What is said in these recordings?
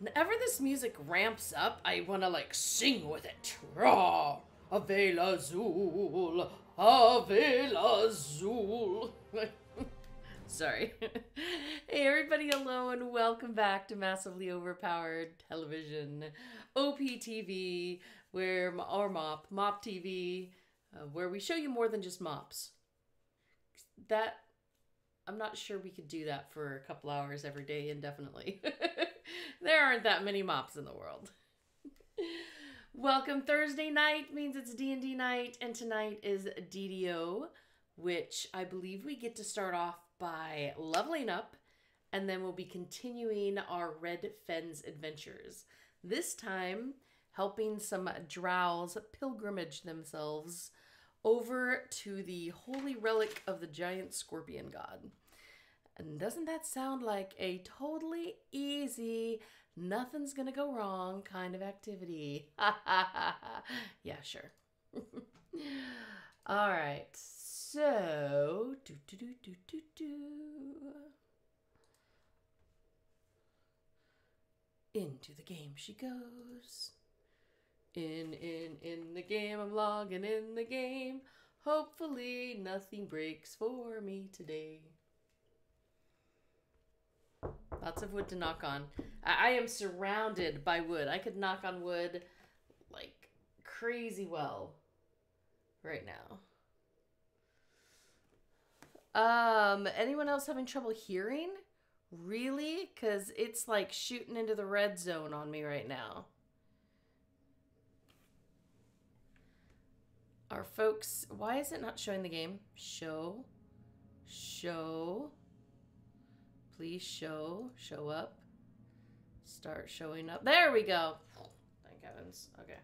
Whenever this music ramps up, I want to like sing with it. Rah! Ave Azul, Ave Azul. Sorry. Hey everybody, hello and welcome back to Massively Overpowered Television, OPTV, or MOP TV, where we show you more than just mops. That, I'm not sure we could do that for a couple hours every day indefinitely. There aren't that many mops in the world. Welcome. Thursday night means it's D&D night, and tonight is DDO, which I believe we get to start off by leveling up, and then we'll be continuing our Red Fens adventures. This time, helping some Drows pilgrimage themselves over to the holy relic of the giant scorpion god. And doesn't that sound like a totally easy, nothing's gonna go wrong kind of activity? Yeah, sure. All right, so into the game she goes. In the game, I'm logging in the game. Hopefully nothing breaks for me today. Lots of wood to knock on. I am surrounded by wood. I could knock on wood like crazy well right now. Anyone else having trouble hearing? Really? Because it's like shooting into the red zone on me right now. Our folks, why is it not showing the game? Show. Please show up. Start showing up. There we go. Thank heavens. Okay.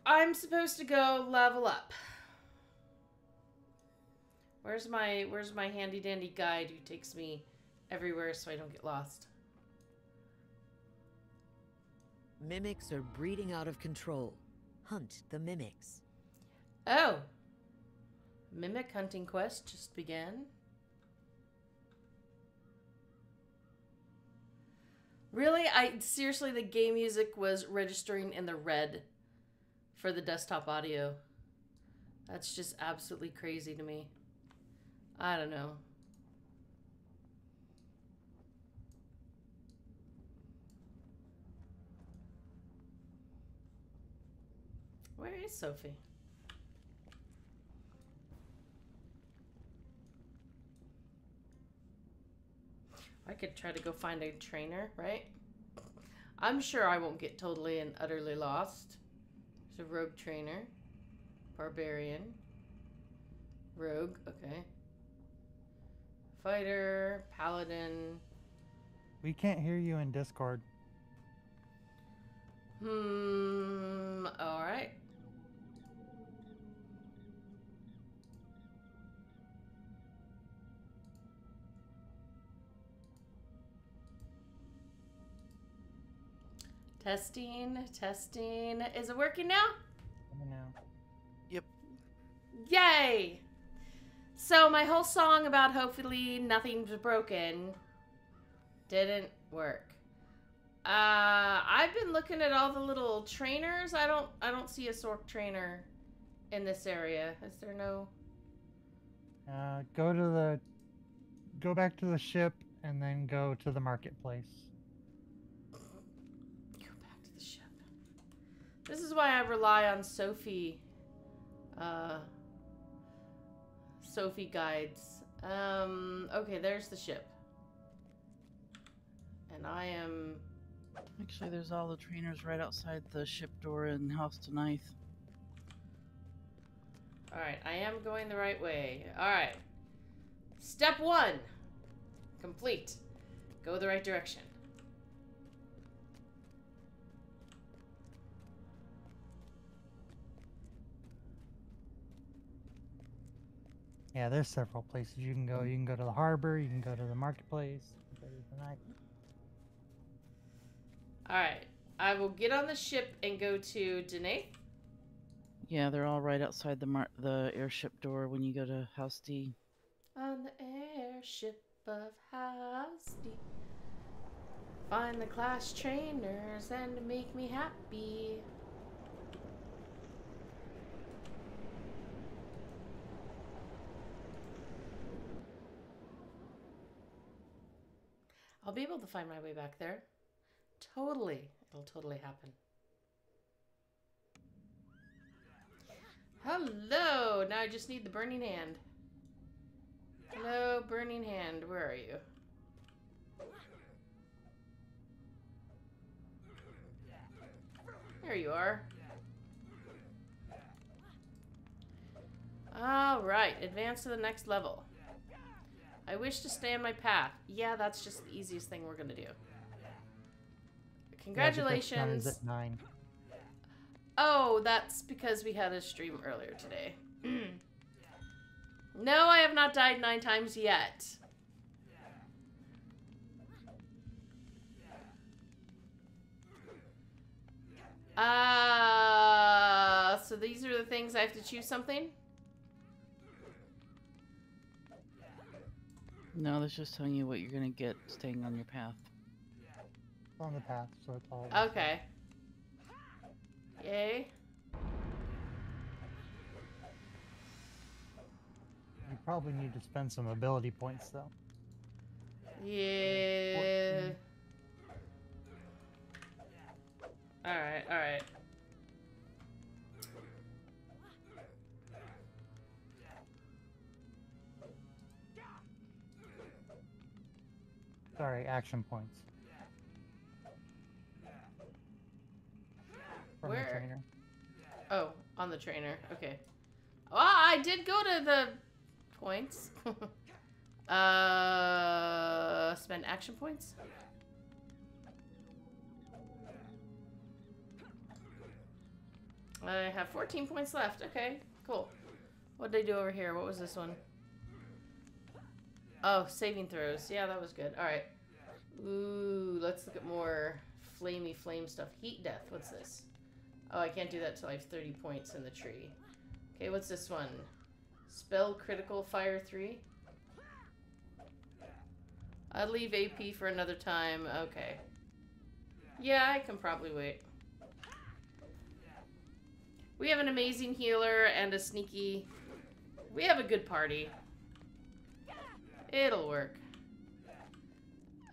I'm supposed to go level up. Where's my handy dandy guide who takes me everywhere so I don't get lost? Mimics are breeding out of control. Hunt the mimics. Oh. Mimic hunting quest just began. Really? Seriously, the game music was registering in the red for the desktop audio. That's just absolutely crazy to me. I don't know. Where is Sophie? I could try to go find a trainer, right? I'm sure I won't get totally and utterly lost. There's a rogue trainer. Barbarian. Rogue, okay. Fighter, paladin. We can't hear you in Discord. Alright. Testing. Is it working now? No. Yep. Yay! So my whole song about hopefully nothing's broken didn't work. I've been looking at all the little trainers. I don't see a Sork trainer in this area. Is there no? Go back to the ship and then go to the marketplace. This is why I rely on Sophie guides. Okay, there's the ship. And I am... Actually, there's all the trainers right outside the ship door in House to Ninth. Alright, I am going the right way. Alright. Step 1. Complete. Go the right direction. Yeah, there's several places you can go. You can go to the harbor, you can go to the marketplace, you can go to the night. Alright. I will get on the ship and go to Danae. Yeah, they're all right outside the airship door when you go to House D. On the ship of Hasty. Find the class trainers and make me happy. I'll be able to find my way back there. Totally. It'll totally happen. Hello! Now I just need the burning hand. Hello, burning hand. Where are you? There you are. Alright, advance to the next level. I wish to stay on my path. Yeah, that's just the easiest thing we're gonna do. Congratulations. Yeah, at 9. Oh, that's because we had a stream earlier today. No, I have not died 9 times yet. So these are the things I have to choose something? No, that's just telling you what you're gonna get staying on your path. It's on the path, so it's all. Okay. Yay. You probably need to spend some ability points, though. Yeah. 14. Alright, alright. Sorry, action points. From Where? the trainer. Oh, on the trainer. Okay. Oh, I did go to the points. Spend action points? I have 14 points left. Okay, cool. What did I do over here? What was this one? Oh, saving throws. Yeah, that was good. Alright. Ooh, let's look at more flamey flame stuff. Heat death. What's this? Oh, I can't do that till I have 30 points in the tree. Okay, what's this one? Spell critical fire 3. I'll leave AP for another time. Okay. Yeah, I can probably wait. We have an amazing healer and a sneaky... We have a good party. It'll work.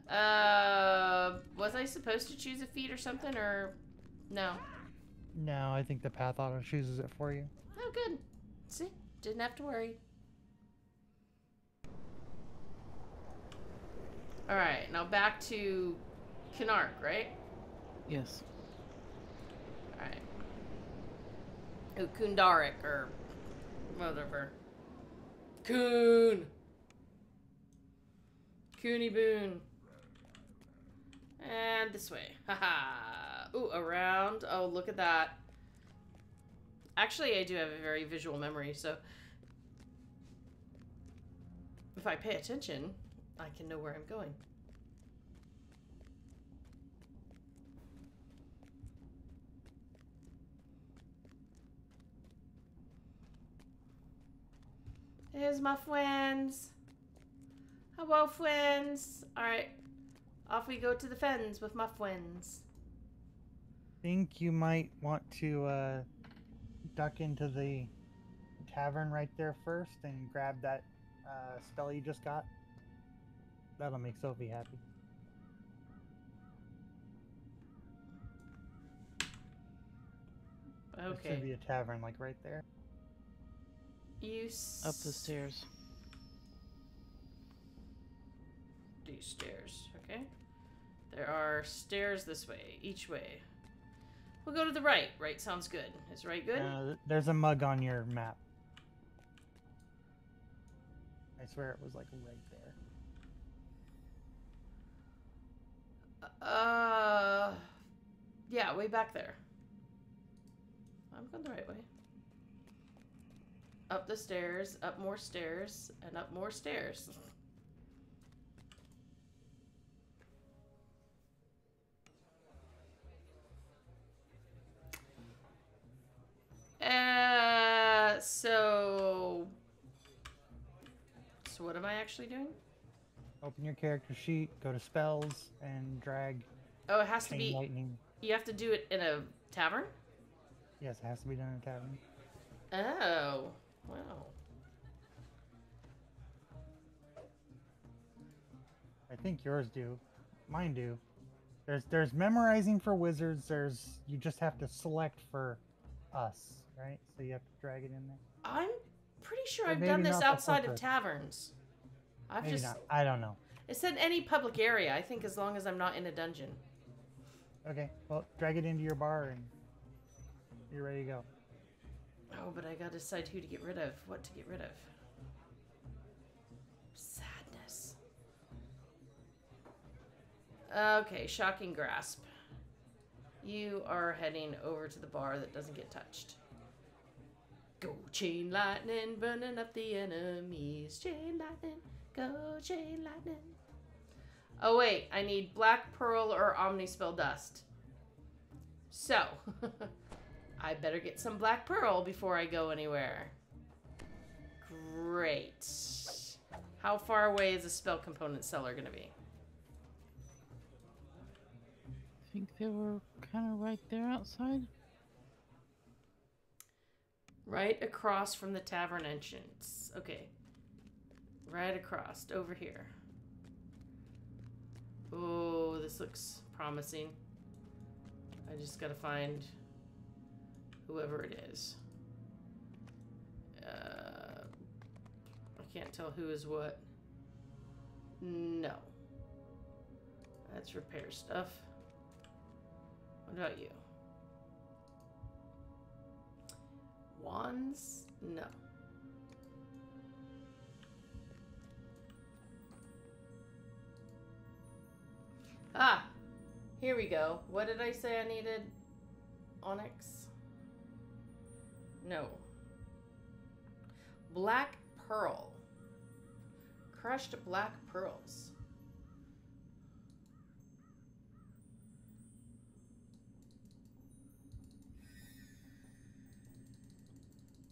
Was I supposed to choose a feat or something, or... No? No, I think the path auto chooses it for you. Oh, good. See? Didn't have to worry. Alright, now back to Kinark, right? Yes. Alright. Oh, Kundarik, or whatever. Coon! Coony Boon. And this way. Haha. Ooh, around. Oh, look at that. Actually, I do have a very visual memory, so if I pay attention, I can know where I'm going. Here's my friends. Hello, friends. Alright. Off we go to the fens with my friends. Think you might want to duck into the tavern right there first and grab that spell you just got. That'll make Sophie happy. There should Okay. be a tavern like right there. Up the stairs. These stairs, okay? There are stairs this way, each way. We'll go to the right. Right sounds good. Is right good? There's a mug on your map. I swear it was like right there. Yeah, way back there. I'm going the right way. Up the stairs, up more stairs, and up more stairs. So what am I actually doing? Open your character sheet, go to spells, and drag Oh, it has to chain be. lightning. You have to do it in a tavern? Yes, it has to be done in a tavern. Oh. Wow. I think yours do. Mine do. There's memorizing for wizards. You just have to select for us, right? So you have to drag it in there. I'm pretty sure Or I've maybe done this not the outside of purpose. taverns. I've Maybe just. not. I don't know. It said any public area, I think, as long as I'm not in a dungeon. Okay, well, drag it into your bar and you're ready to go. Oh, but I gotta decide who to get rid of, what to get rid of. Sadness. Okay, Shocking Grasp. You are heading over to the bar that doesn't get touched. Go chain lightning, burning up the enemies. Chain lightning, go chain lightning. Oh wait, I need Black Pearl or Omnispell Dust. So, I better get some Black Pearl before I go anywhere. Great. How far away is a spell component seller gonna be? I think they were kind of right there outside. Right across from the tavern entrance. Okay. Right across, over here. Oh, this looks promising. I just gotta find whoever it is. I can't tell who is what. No. That's repair stuff. What about you? Wands? No. Ah! Here we go. What did I say I needed? Onyx? No. Black Pearl. Crushed black pearls.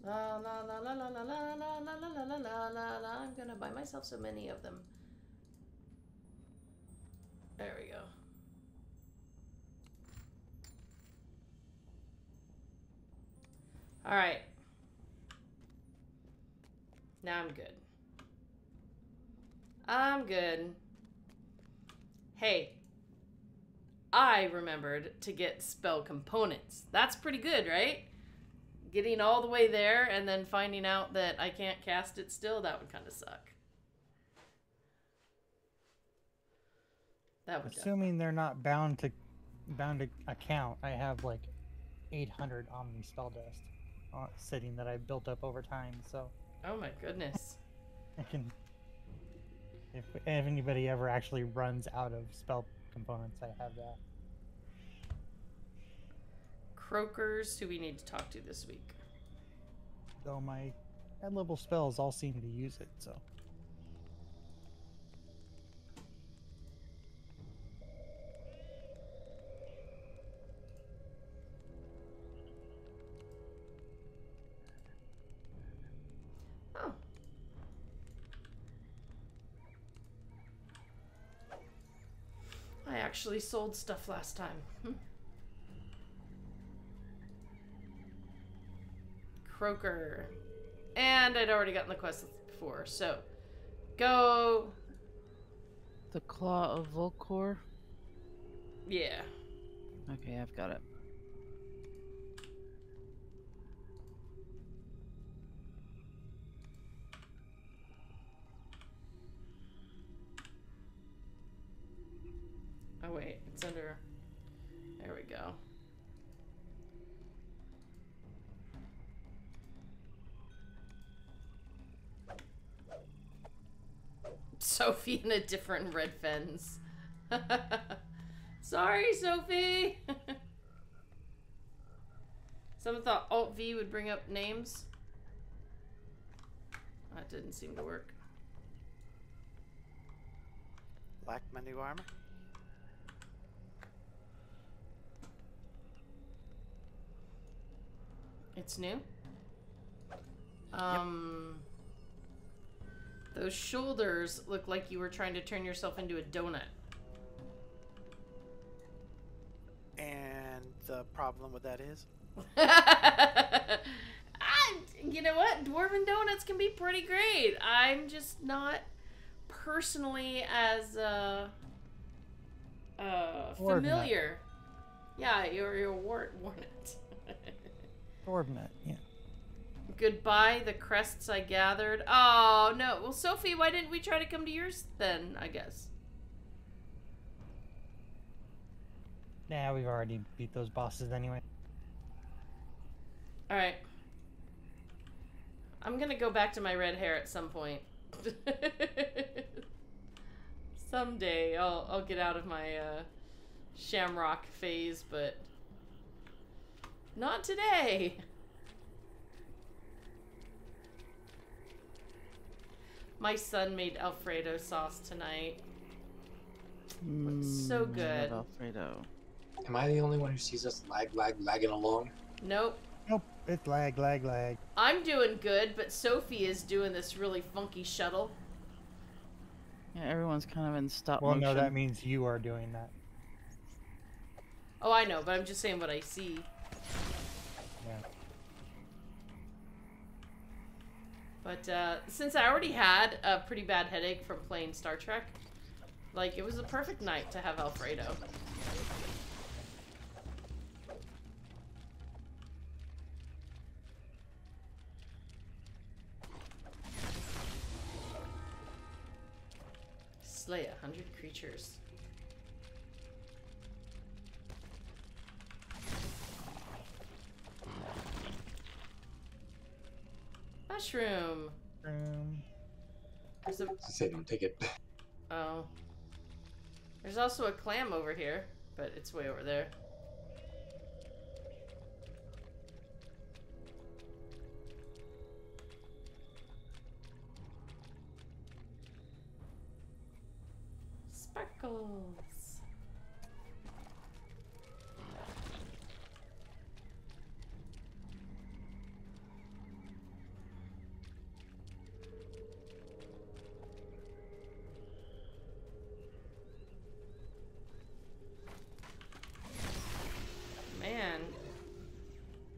La la la la la la la la la la la la la la. I'm gonna buy myself so many of them. There we go. All right. Now I'm good. I'm good. Hey, I remembered to get spell components. That's pretty good, right? Getting all the way there and then finding out that I can't cast it still, that would kind of suck. That would Assuming they're not bound to account, I have like 800 Omni spell dust sitting that I've built up over time. So Oh my goodness. I can, if anybody ever actually runs out of spell components, I have that. Croakers, who we need to talk to this week. Though my high level spells all seem to use it, so. Oh. I actually sold stuff last time. Croaker. And I'd already gotten the quest before, so go. The Claw of Volcor. Yeah. Okay, I've got it. Oh wait, it's under. There we go. Sophie in a different red fence. Sorry, Sophie. Someone thought Alt V would bring up names. That didn't seem to work. Black my new armor? It's new. Those shoulders look like you were trying to turn yourself into a donut. And the problem with that is? You know what? Dwarven donuts can be pretty great. I'm just not personally as familiar. Yeah, you're Warnet. Dwarvenet, yeah. Goodbye, the crests I gathered. Oh, no. Well, Sophie, why didn't we try to come to yours then, I guess? Nah, we've already beat those bosses anyway. Alright. I'm gonna go back to my red hair at some point. Someday I'll get out of my shamrock phase, but not today. My son made Alfredo sauce tonight. Looks so good. Alfredo. Am I the only one who sees us lagging along? Nope. Nope, it's lag. I'm doing good, but Sophie is doing this really funky shuttle. Yeah, everyone's kind of in stop Well, motion. no, that means you are doing that. Oh, I know, but I'm just saying what I see. Yeah. But since I already had a pretty bad headache from playing Star Trek, like, it was a perfect night to have Alfredo. Slay 100 creatures. Mushroom. There's a... I say don't take it. Oh. There's also a clam over here, but it's way over there. Sparkles. Man,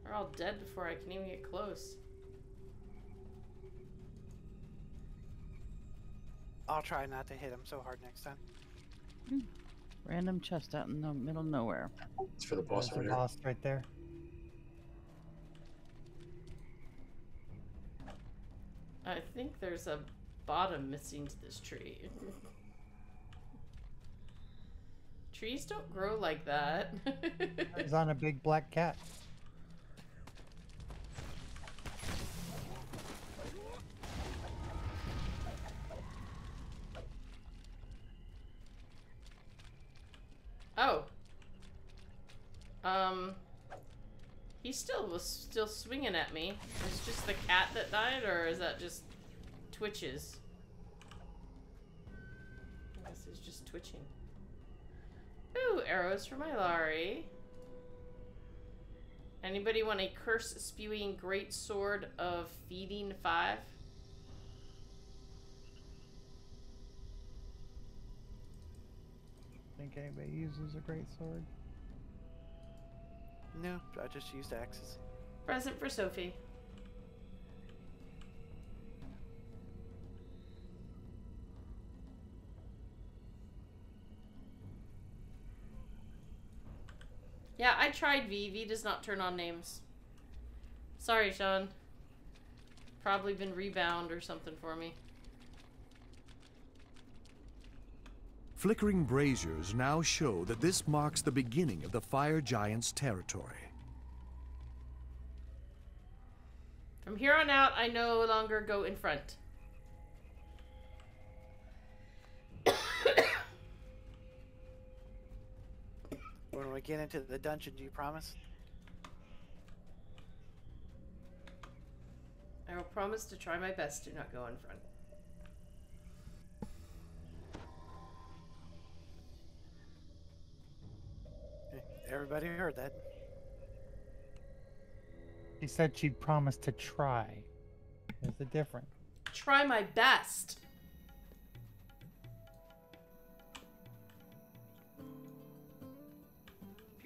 they're all dead before I can even get close. I'll try not to hit him so hard next time. Random chest out in the middle of nowhere. It's for the boss There's over the there. boss right there. I think there's a bottom missing to this tree. Trees don't grow like that. It's on a big black cat. Oh. He was still swinging at me. It's just the cat that died, or is that just twitches? I guess it's just twitching. Ooh, arrows for my Lari. Anybody want a curse-spewing great sword of feeding 5? Think anybody uses a great sword? No, I just used axes. Present for Sophie. Yeah, I tried V. V does not turn on names. Sorry, Sean. Probably been rebound or something for me. Flickering braziers now show that this marks the beginning of the Fire Giant's territory. From here on out, I no longer go in front. When we get into the dungeon, do you promise? I will promise to try my best to not go in front. Everybody heard that. She said she'd promised to try. There's the difference. Try my best.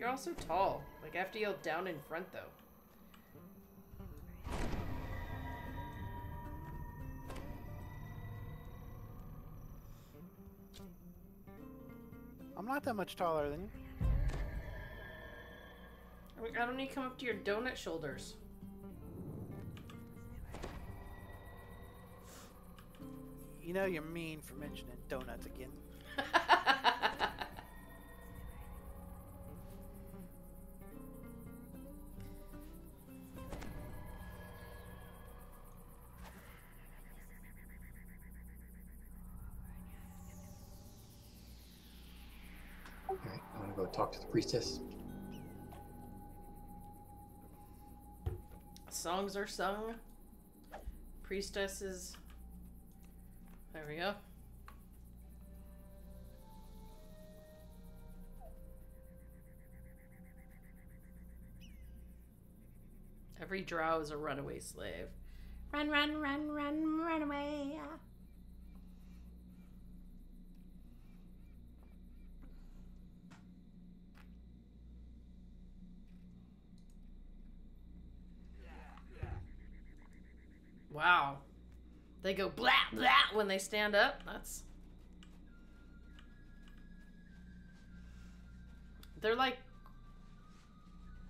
You're all so tall. Like, I have to yell down in front, though. I'm not that much taller than you. I don't need to come up to your donut shoulders. You know you're mean for mentioning donuts again. Alright, I want to go talk to the priestess. Songs are sung. Priestesses. There we go. Every drow is a runaway slave. Run, run, run, run, run away. Wow. They go blah, blah when they stand up. That's... They're like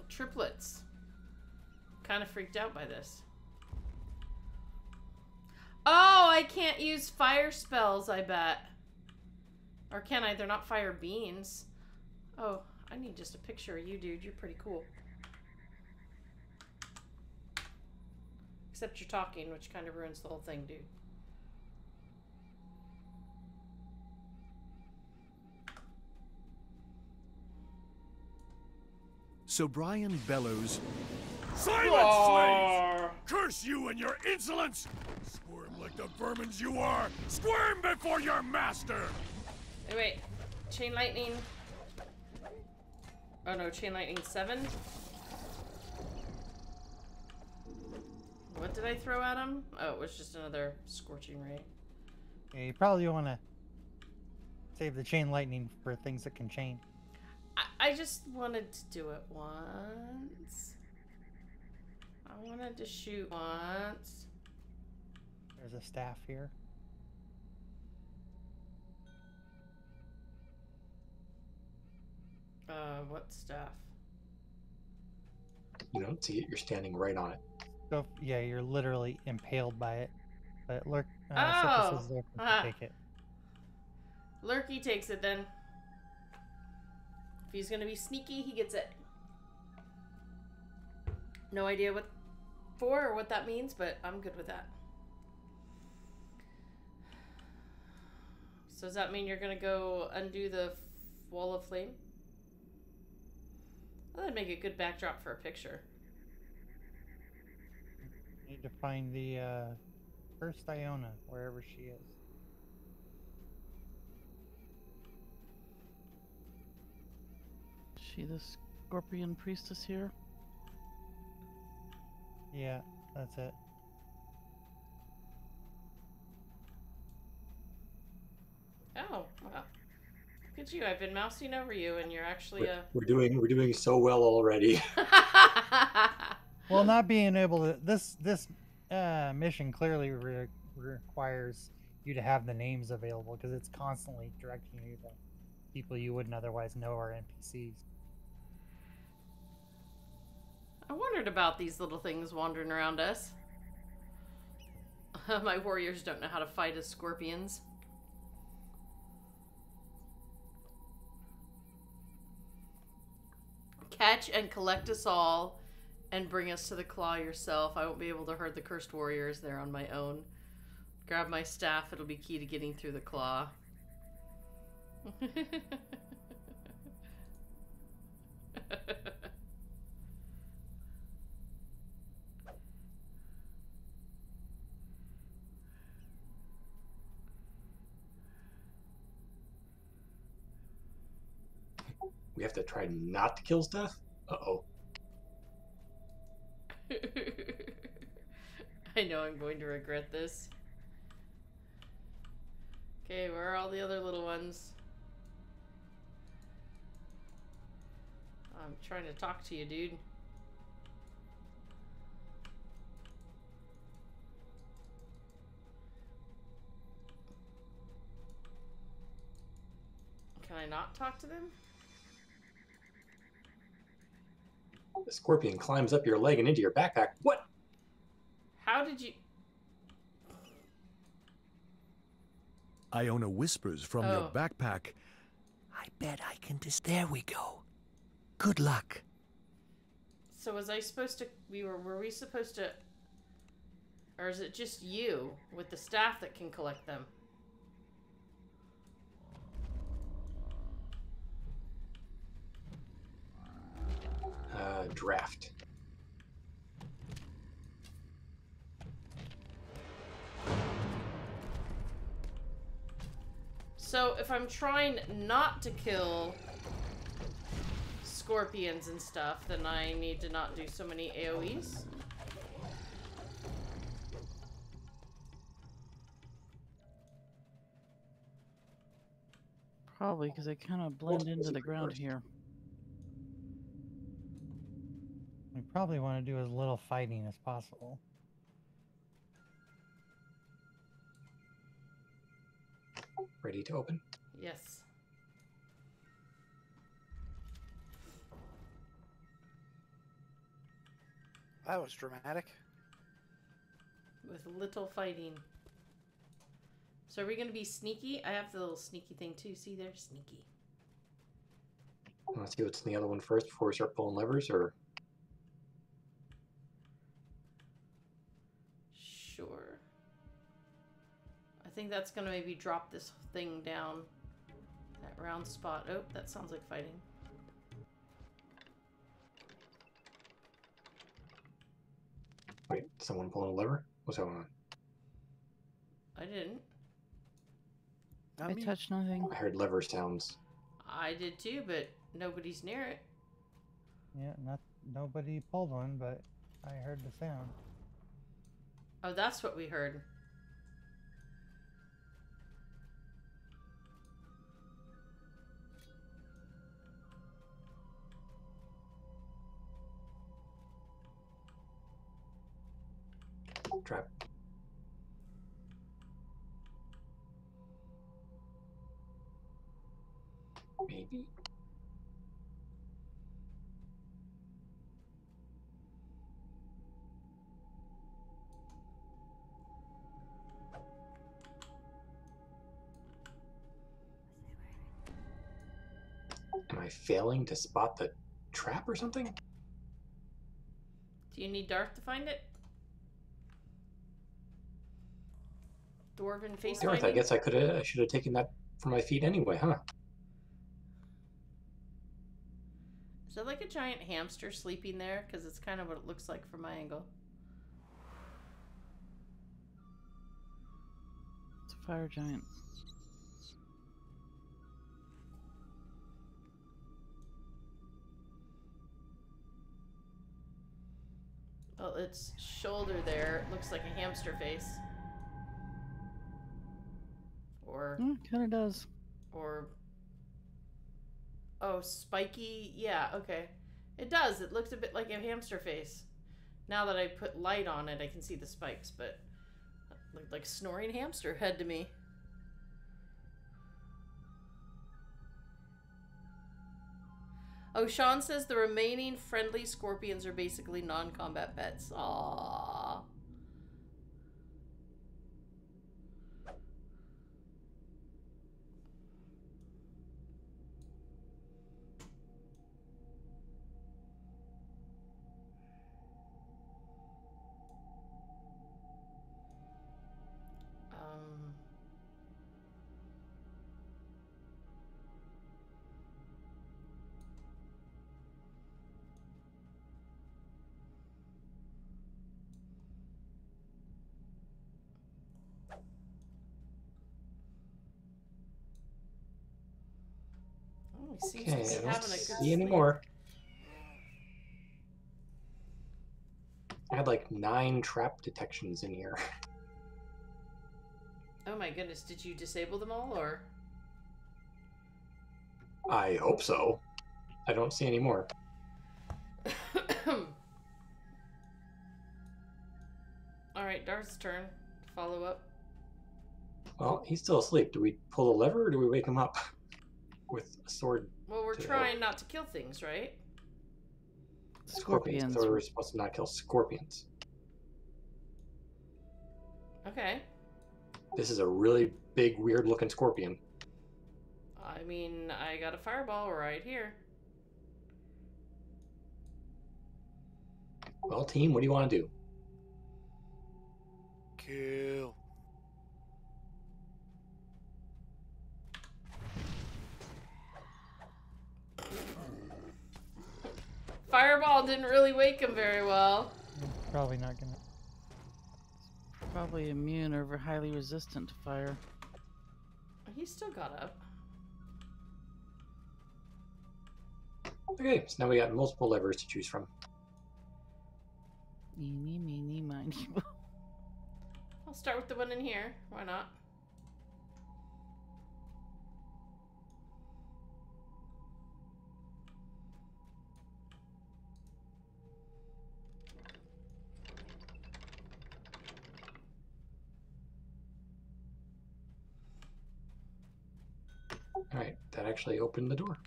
triplets. Kind of freaked out by this. Oh, I can't use fire spells, I bet. Or can I? They're not fire beams. Oh, I need just a picture of you, dude. You're pretty cool. Except you're talking, which kind of ruins the whole thing, dude. So Brian bellows, Silence, slaves! Curse you and your insolence! Squirm like the vermins you are! Squirm before your master! Wait, wait. Chain lightning. Oh no, chain lightning 7. What did I throw at him? Oh, it was just another scorching ray. Yeah, you probably want to save the chain lightning for things that can chain. I just wanted to do it once. I wanted to shoot once. There's a staff here. What staff? You don't see it, you're standing right on it. So, yeah, you're literally impaled by it. But Lurk, Oh! Circus is there to take it. Lurky takes it then. If he's gonna be sneaky, he gets it. No idea what for or what that means, but I'm good with that. So does that mean you're gonna go undo the wall of flame? Well, that'd make a good backdrop for a picture. Need to find the first Iona, wherever she is. Is she the scorpion priestess here? Yeah, that's it. Oh, well. Look at you. I've been mousing over you and you're actually We're doing so well already. Well, not being able to this mission clearly requires you to have the names available because it's constantly directing you to people you wouldn't otherwise know are NPCs. I wondered about these little things wandering around us. My warriors don't know how to fight as scorpions. Catch and collect us all and bring us to the claw yourself. I won't be able to hurt the cursed warriors. They're on my own. Grab my staff. It'll be key to getting through the claw. We have to try not to kill stuff? Uh-oh. I know I'm going to regret this. Okay, where are all the other little ones? I'm I'm trying to talk to you, dude. Can I not talk to them? The scorpion climbs up your leg and into your backpack. What? How did you... Iona whispers from your Oh. backpack. I bet I can There we go. Good luck. So was I supposed to... Were we supposed to... Or is it just you with the staff that can collect them? Draft. So if I'm trying not to kill scorpions and stuff, then I need to not do so many AoEs. Probably, because they kind of blend into the ground here. We probably want to do as little fighting as possible. Ready to open? Yes. That was dramatic. With little fighting. So are we going to be sneaky? I have the little sneaky thing too. See there? Sneaky. Want to see what's in the other one first before we start pulling levers, or? Sure. I think that's going to maybe drop this thing down. That round spot. Oh, that sounds like fighting. Wait, someone pulling a lever? What's going on? I didn't. I touched nothing. I heard lever sounds. I did too, but nobody's near it. Yeah, nobody pulled one, but I heard the sound. Oh, that's what we heard. Trap. Maybe. Am I failing to spot the trap or something? Do you need Darth to find it? Dwarven face Darth, I finding? guess I should have taken that from my feet anyway, huh? Is that like a giant hamster sleeping there? Because it's kind of what it looks like from my angle. It's a fire giant. Well, its shoulder there looks like a hamster face. Or... Kind of does. Or... Oh, spiky? Yeah, okay. It does. It looks a bit like a hamster face. Now that I put light on it, I can see the spikes, but it looked like a snoring hamster head to me. Oh, Sean says the remaining friendly scorpions are basically non-combat pets. Aww. Seems Okay, to I be don't having a good see sleep. anymore. I had like 9 trap detections in here. Oh my goodness, did you disable them all, or? I hope so. I don't see any more. Alright, Darth's turn. Follow up. Well, he's still asleep. Do we pull the lever or do we wake him up with a sword? Well, we're trying not to kill things, right? Scorpions. I thought we were supposed to not kill scorpions. Okay. This is a really big, weird-looking scorpion. I mean, I got a fireball right here. Well, team, what do you want to do? Kill. Fireball didn't really wake him very well. Probably not gonna. Probably immune or highly resistant to fire. He still got up. Okay, so now we got multiple levers to choose from. Eeny, meeny, miny. I'll start with the one in here. Why not? Alright, that actually opened the door.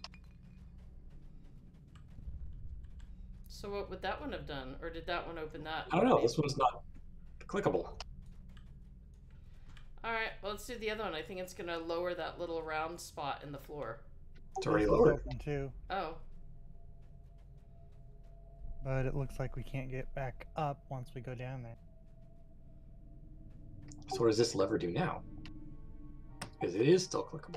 So what would that one have done? Or did that one open that? I don't know, this one's not clickable. Alright, well, let's do the other one. I think it's going to lower that little round spot in the floor. It's already This one's lowered. open too, Oh. but it looks like we can't get back up once we go down there. So what does this lever do now? Because it is still clickable.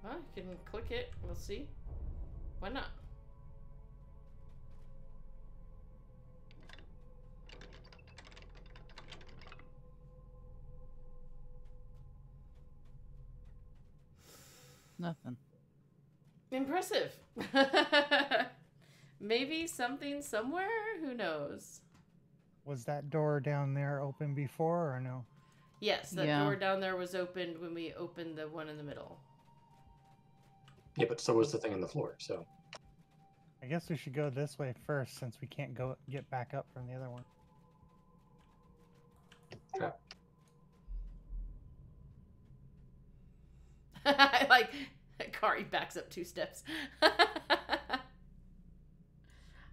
Well, you can click it. We'll see. Why not? Nothing. Impressive. Maybe something somewhere? Who knows? Was that door down there open before or no? Yes, that Yeah. door down there was opened when we opened the one in the middle. Yeah, but so was the thing on the floor, so... I guess we should go this way first since we can't get back up from the other one. Trap. I like Kari backs up 2 steps.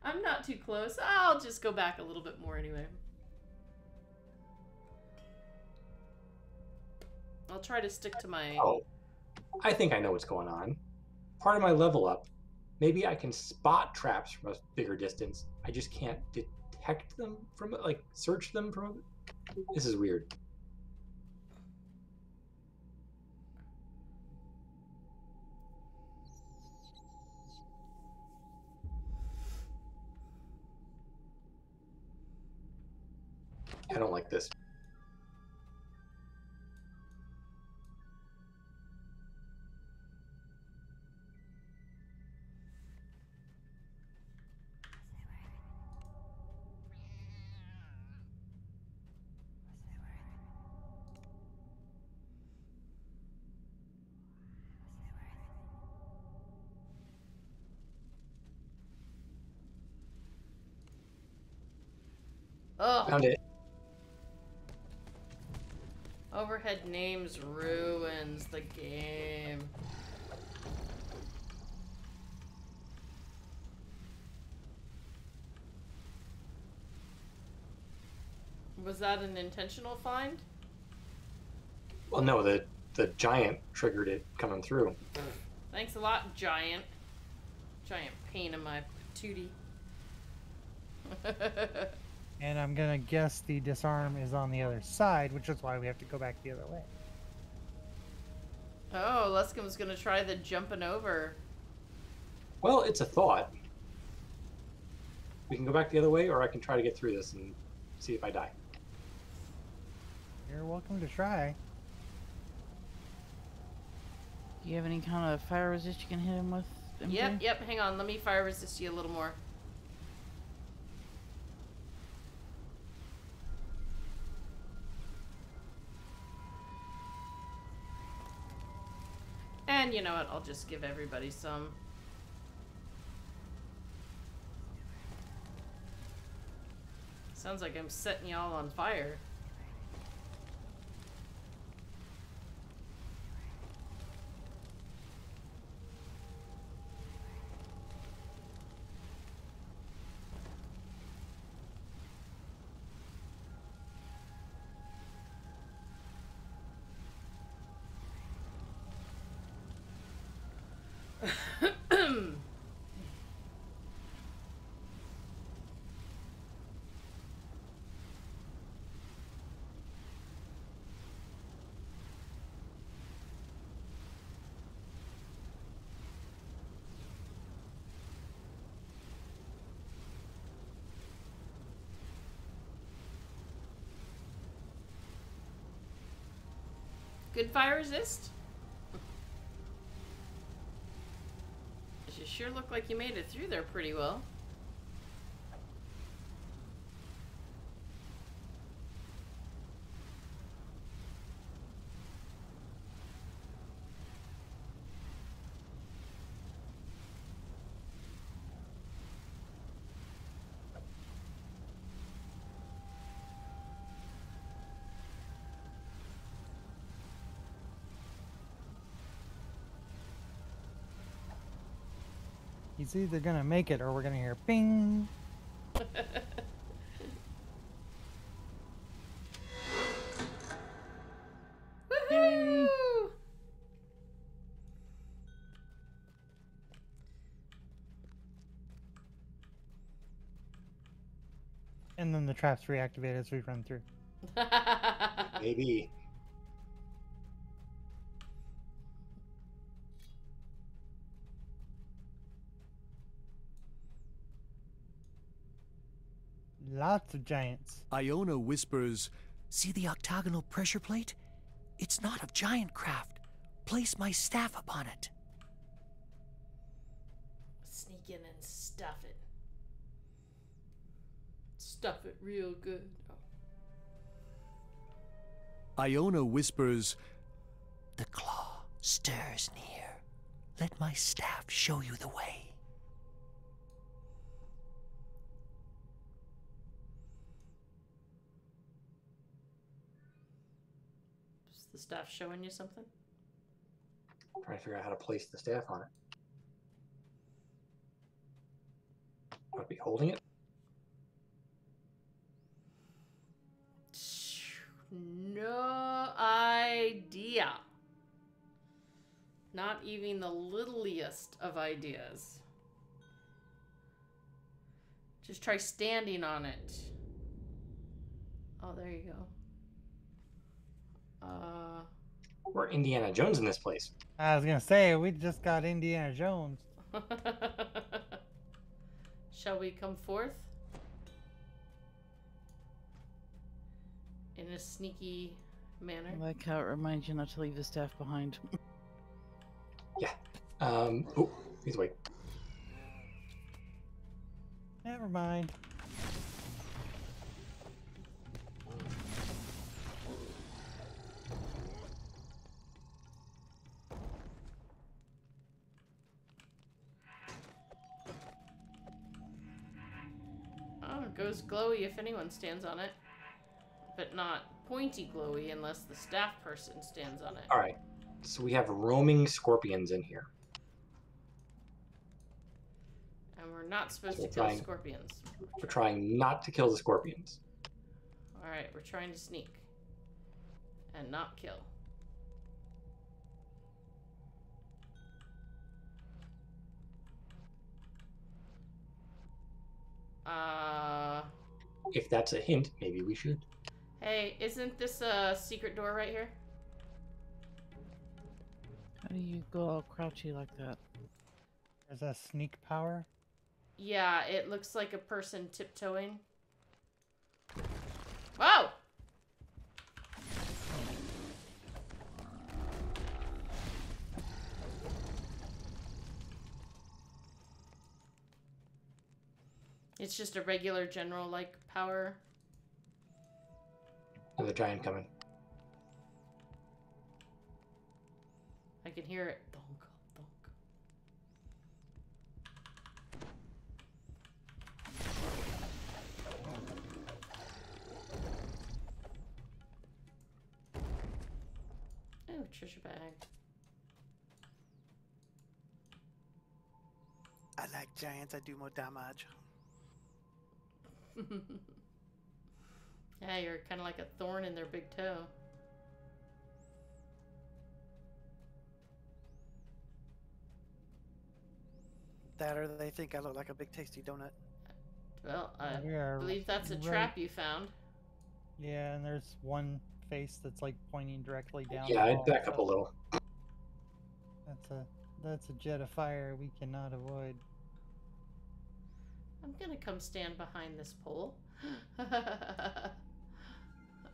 I'm not too close. I'll just go back a little bit more anyway. I'll try to stick to my... Oh, I think I know what's going on. Part of my level up, maybe I can spot traps from a bigger distance. I just can't detect them from it, like search them from it. This is weird. I don't like this. Ugh. Found it. Overhead names ruins the game. Was that an intentional find? Well, no, the giant triggered it coming through. Thanks a lot, giant. Giant pain in my patootie. And I'm gonna guess the disarm is on the other side, which is why we have to go back the other way. Oh, Luscombe's gonna try the jumping over. Well, it's a thought. We can go back the other way, or I can try to get through this and see if I die. You're welcome to try. Do you have any kind of fire resist you can hit him with? MJ? Yep, hang on. Let me fire resist you a little more. And you know what? I'll just give everybody some. Sounds like I'm setting y'all on fire. Good fire resist? You sure look like you made it through there pretty well. He's either gonna make it or we're gonna hear ping. Woohoo! And then the traps reactivate as we run through. Maybe. Lots of giants. Iona whispers, "See the octagonal pressure plate? It's not of giant craft. Place my staff upon it." Sneak in and stuff it. Stuff it real good. Oh. Iona whispers, "The claw stirs near. Let my staff show you the way." Is the staff showing you something? I'm trying to figure out how to place the staff on it. I'd be holding it. No idea. Not even the littlest of ideas. Just try standing on it. Oh, there you go. We're Indiana Jones in this place. I was gonna say, we just got Indiana Jones. Shall we come forth? In a sneaky manner. I like how it reminds you not to leave the staff behind. Yeah. Oh, he's awake. Never mind. Oh, it goes glowy if anyone stands on it. But not pointy glowy unless the staff person stands on it. Alright. So we have roaming scorpions in here. And we're not supposed So to kill fine. scorpions. We're trying not to kill the scorpions. Alright, we're trying to sneak. And not kill. If that's a hint, maybe we should. Hey, isn't this a secret door right here? How do you go all crouchy like that? There's a sneak power. Yeah, it looks like a person tiptoeing. Whoa! It's just a regular general-like power. Another giant coming. I can hear it. Thunk, thunk. treasure bag. I like giants. I do more damage. Yeah, you're kind of like a thorn in their big toe. That or they think I look like a big tasty donut. Well, I We are believe that's a right- trap you found. Yeah, and there's one face that's like pointing directly down. Yeah, the I'd hall, back up a so little. That's a jet of fire we cannot avoid. I'm gonna come stand behind this pole.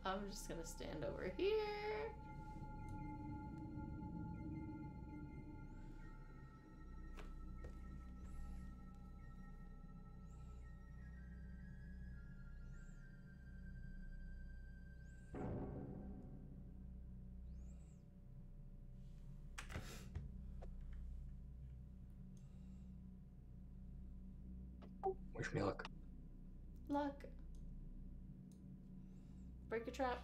I'm just gonna stand over here. Wish me luck. Luck. Break a trap.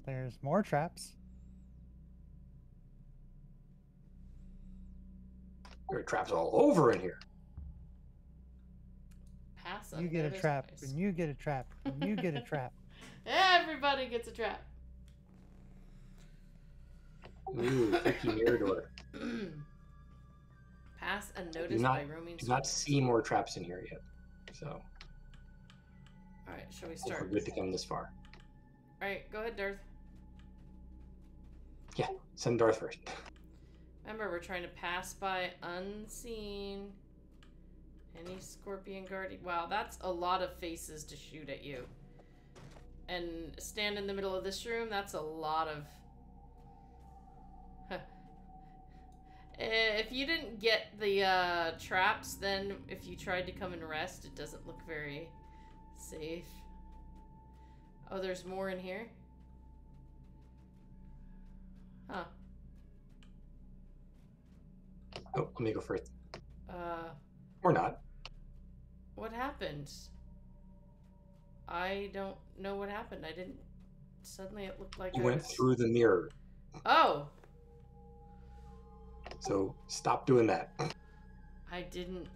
There's more traps. There are traps all over in here. Pass You get a unnoticed trap, twice. and you get a trap, and you get a trap. Everybody gets a trap. Ooh, freaky mirror door. Pass Do unnoticed not, by roaming do not strangers. see more traps in here yet. So, Alright, shall we we're start? good to come this far. Alright, go ahead, Darth. Yeah, send Darth first. Remember, we're trying to pass by unseen. Any scorpion guardian. Wow, that's a lot of faces to shoot at you. And stand in the middle of this room, that's a lot of... If you didn't get the traps, then if you tried to come and rest, it doesn't look very safe. Oh, there's more in here? Huh. Oh, let me go first. Or not. What happened? I don't know what happened. I didn't... Suddenly it looked like You I went was... through the mirror. Oh! So, stop doing that. I didn't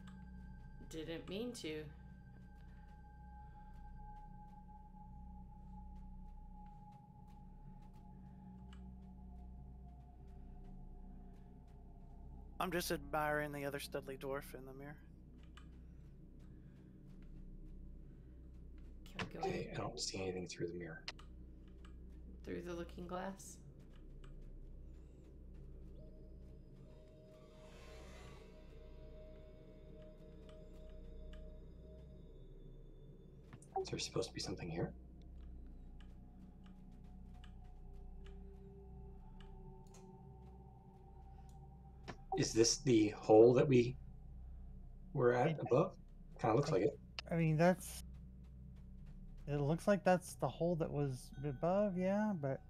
mean to. I'm just admiring the other studly dwarf in the mirror. Can we go Okay, I don't see anything through the mirror. through the looking glass? Is there supposed to be something here? Is this the hole that we were at above? Kind of looks like it. I mean, that's... It looks like that's the hole that was above, yeah, but...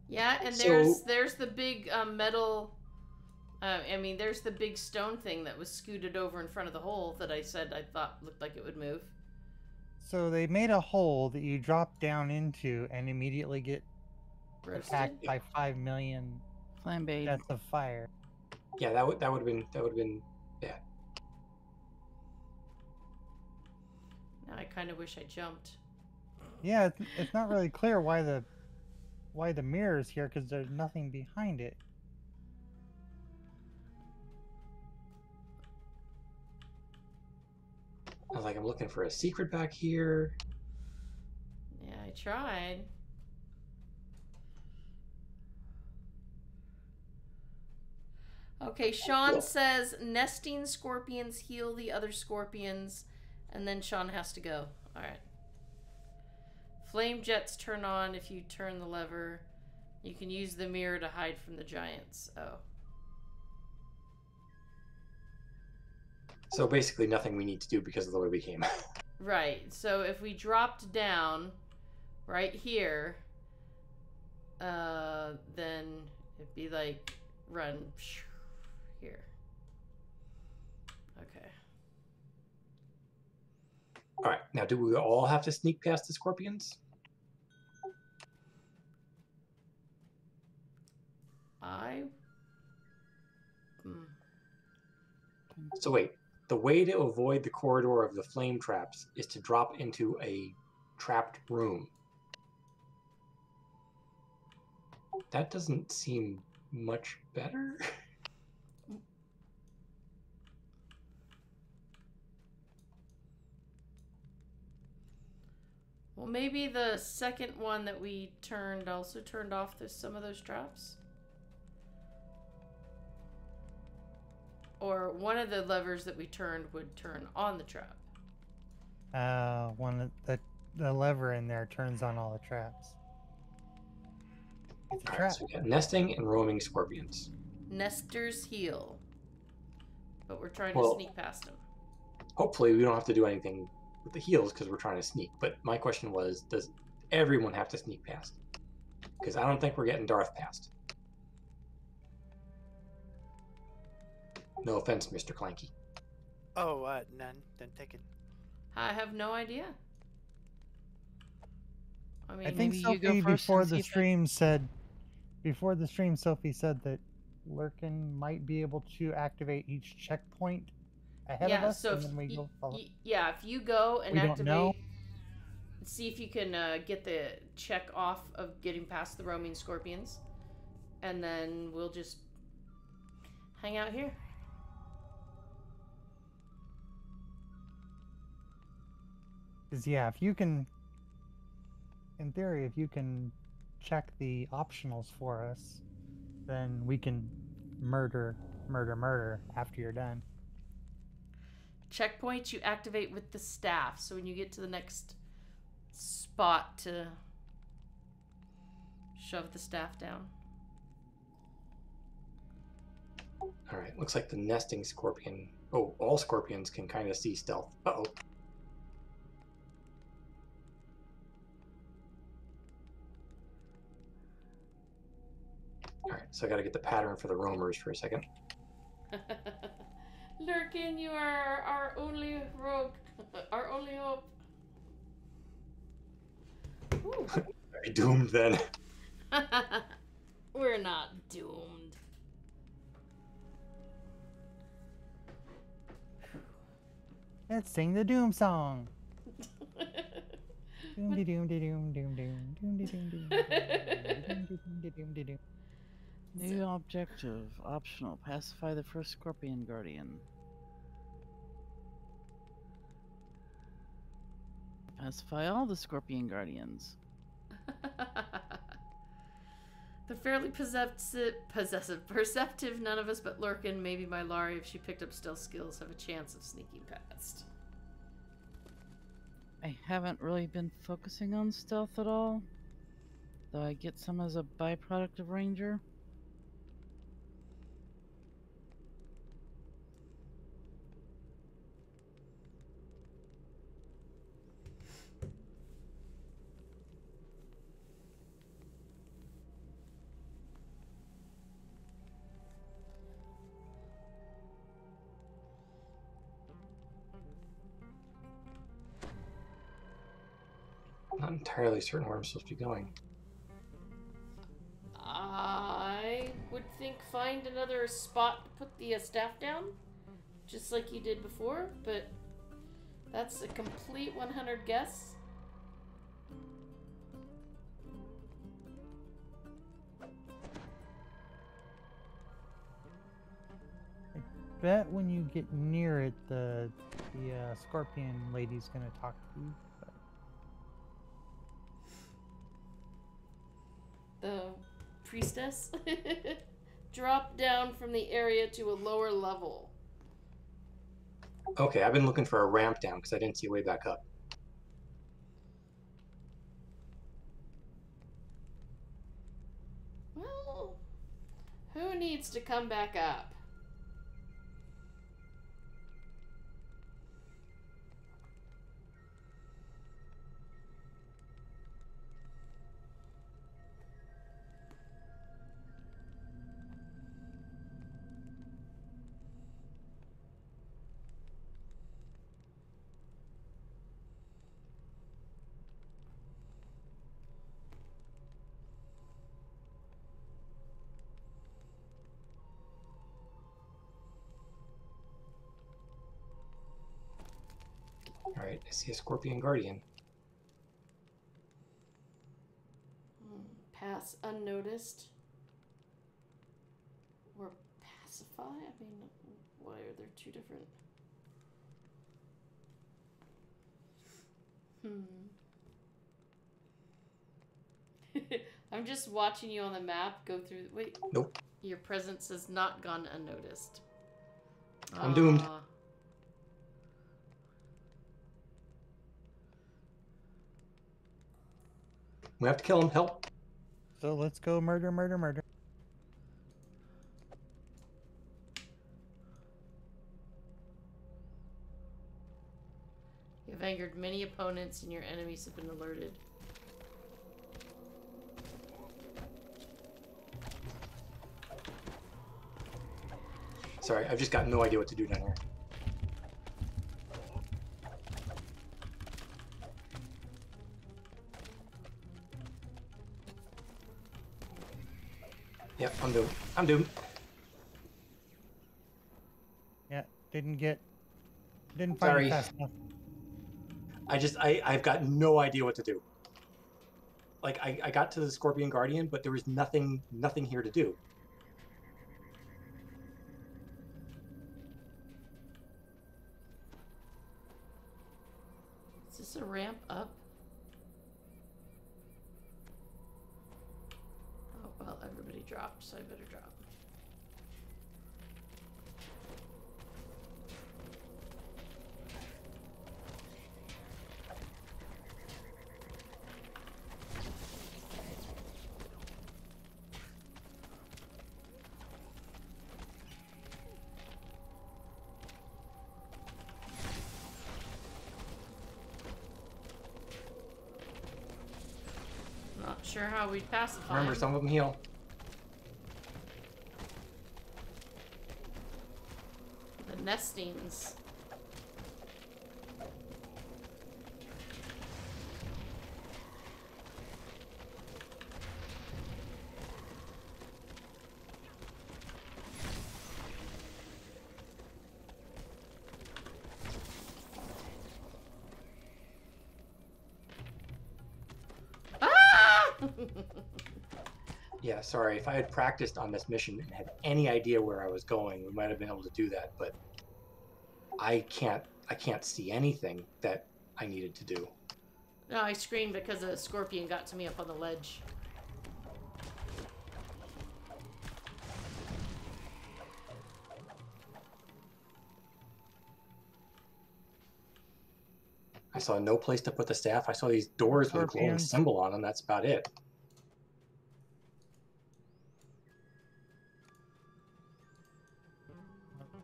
Yeah, and So- there's the big metal... I mean, there's the big stone thing that was scooted over in front of the hole that I said I thought looked like it would move. So they made a hole that you drop down into and immediately get Roasted? attacked by 5 million Flambé. deaths of fire. Yeah, that would have been bad. Now I kind of wish I jumped. Yeah, it's not really clear why the mirror is here because there's nothing behind it. I was like, I'm looking for a secret back here. Yeah, I tried. Okay, Sean says nesting scorpions heal the other scorpions, and then Sean has to go. Alright. Flame jets turn on if you turn the lever. You can use the mirror to hide from the giants. Oh. So basically nothing we need to do because of the way we came. Right, so if we dropped down right here, then it'd be like run here. Okay. All right. Now, do we all have to sneak past the scorpions? I. So wait, the way to avoid the corridor of the flame traps is to drop into a trapped room. That doesn't seem much better. Well, maybe the second one that we turned also turned off some of those traps? Or one of the levers that we turned would turn on the trap. One of the lever in there turns on all the traps. It's a All right, trap. so we got nesting and roaming scorpions. Nestor's heel. But we're trying to Well, sneak past him. Hopefully, we don't have to do anything with the heels because we're trying to sneak. But my question was, does everyone have to sneak past? Because I don't think we're getting Darth past. No offense, Mr. Clanky. Oh, none. Then take it. I have no idea. I mean, I think maybe you Sophie go first before and see the if I- stream said, Sophie said that Lurkin might be able to activate each checkpoint ahead of us, and then we go follow. Yeah, if you go and We don't activate, know. see if you can get the check off of getting past the roaming scorpions, and then we'll just hang out here. Because yeah, if you can, in theory, if you can check the optionals for us, then we can murder after you're done. Checkpoints you activate with the staff, so when you get to the next spot to shove the staff down. All right, looks like the nesting scorpion. Oh, all scorpions can kind of see stealth. Uh-oh. All right, so I got to get the pattern for the roamers for a second. Lurkin, you are our only rogue, our only hope. Are you doomed then? We're not doomed. Let's sing the Doom song. Doom de doom de doom doom doom doom de doom doom doom doom doom. New objective. Optional. Pacify the first Scorpion Guardian. Pacify all the Scorpion Guardians. The fairly perceptive none of us but Lurkin, maybe my Laurie, if she picked up stealth skills, have a chance of sneaking past. I haven't really been focusing on stealth at all, though I get some as a byproduct of Ranger. I'm not entirely certain where I'm supposed to be going. I would think find another spot to put the staff down, just like you did before, but that's a complete 100 guess. Bet when you get near it, the scorpion lady's gonna talk to you. But The priestess drop down from the area to a lower level. Okay, I've been looking for a ramp down because I didn't see a way back up. Well, who needs to come back up? Alright, I see a Scorpion Guardian. Pass unnoticed. Or pacify? I mean, why are there two different... I'm just watching you on the map go through... Wait. Nope. Your presence has not gone unnoticed. I'm doomed. We have to kill him. Help. So let's go murder, murder, murder. You've angered many opponents and your enemies have been alerted. Sorry, I've just got no idea what to do down here. Yep, I'm doomed. I'm doomed. Yeah, didn't find Sorry. it fast enough. I've got no idea what to do. Like, I got to the Scorpion Guardian, but there was nothing here to do. Is this a ramp up? Oh, well, everybody dropped, so I better drop. Not sure how we'd pacify Remember, him. some of them heal. The nestings. Yeah, sorry. If I had practiced on this mission and had any idea where I was going, we might have been able to do that, but I can't see anything that I needed to do. No, I screamed because a scorpion got to me up on the ledge. I saw no place to put the staff. I saw these doors with a glowing Scorpions. symbol on them. That's about it.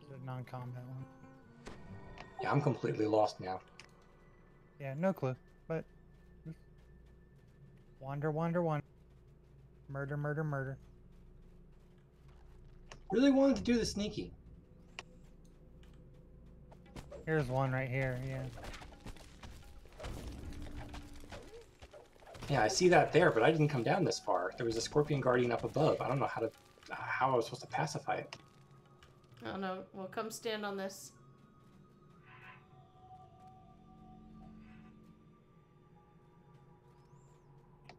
The non-combat one. Yeah, I'm completely lost now. Yeah, no clue. But just wander, wander, wander. Murder, murder, murder. Really wanted to do the sneaky. Here's one right here. Yeah. Yeah, I see that there, but I didn't come down this far. There was a Scorpion Guardian up above. I don't know how I was supposed to pacify it. Oh no, well come stand on this.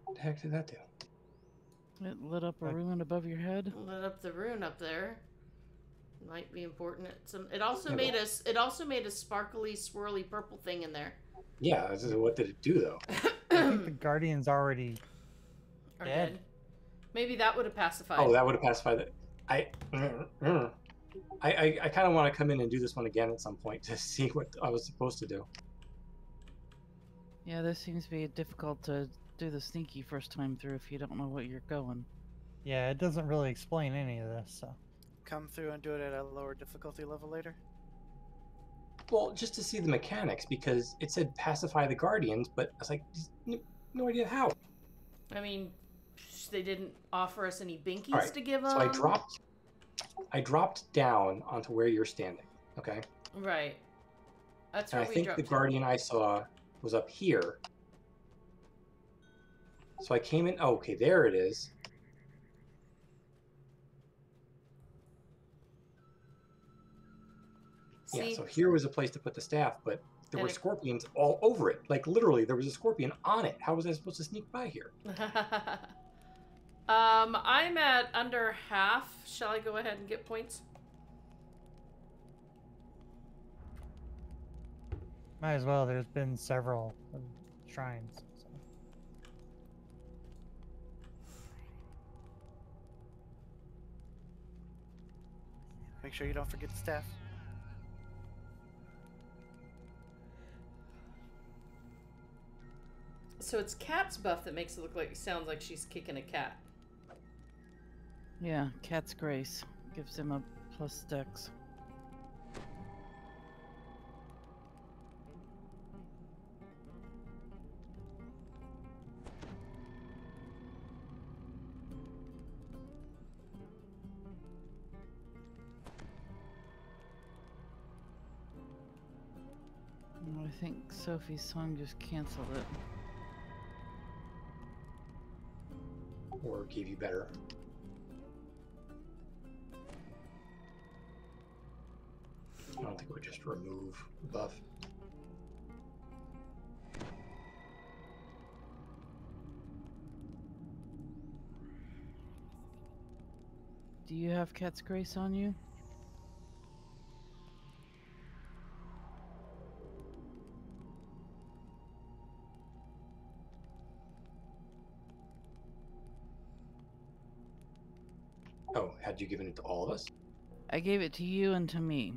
What the heck did that do? It lit up a rune above your head. Lit up the rune up there. Might be important. It also Yeah, made us. It also made a sparkly, swirly purple thing in there. Yeah, what did it do though? I think the Guardian's already Or dead. dead. Maybe that would have pacified. Oh, that would have pacified it. I kind of want to come in and do this one again at some point to see what I was supposed to do. Yeah, this seems to be difficult to do the sneaky first time through if you don't know what you're going. Yeah, it doesn't really explain any of this, so. Come through and do it at a lower difficulty level later. Well, just to see the mechanics, because it said pacify the Guardians, but I was like, no idea how. I mean, they didn't offer us any binkies Alright, to give them. So I dropped down onto where you're standing, okay? Right. That's And where I we think dropped. the Guardian I saw was up here. So I came in, oh, okay, there it is. See, Yeah, so here was a place to put the staff, but there And were it- scorpions all over it. Like literally, there was a scorpion on it. How was I supposed to sneak by here? I'm at under half. Shall I go ahead and get points? Might as well. There's been several shrines. So. Make sure you don't forget the staff. So it's Cat's buff that makes it look like, sounds like she's kicking a cat. Yeah, Cat's Grace gives him a plus dex. I think Sophie's song just canceled it. Or gave you better? I don't think it would just remove the buff. Do you have Cat's Grace on you? Oh, had you given it to all of us? I gave it to you and to me.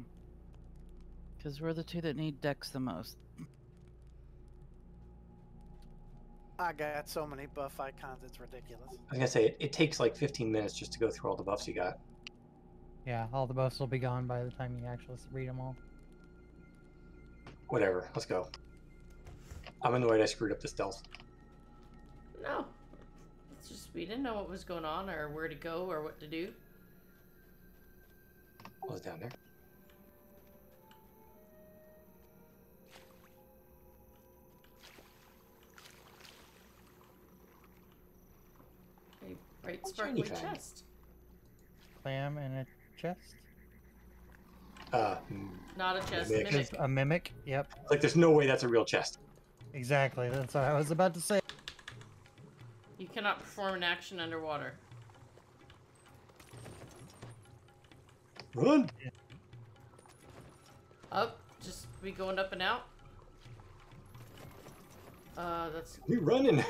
Because we're the two that need dex the most. I got so many buff icons, it's ridiculous. I was gonna say it takes like 15 minutes just to go through all the buffs you got. Yeah, all the buffs will be gone by the time you actually read them all. Whatever, let's go. I'm annoyed I screwed up the stealth. No. It's just we didn't know what was going on or where to go or what to do. I was down there. A bright What's sparkly shiny thing? chest. Clam in a chest. Not a chest, Mimic. mimic. Is a mimic. Yep, Like there's no way that's a real chest. exactly. That's what I was about to say. You cannot perform an action underwater. Run! Up, just we going up and out. That's We running.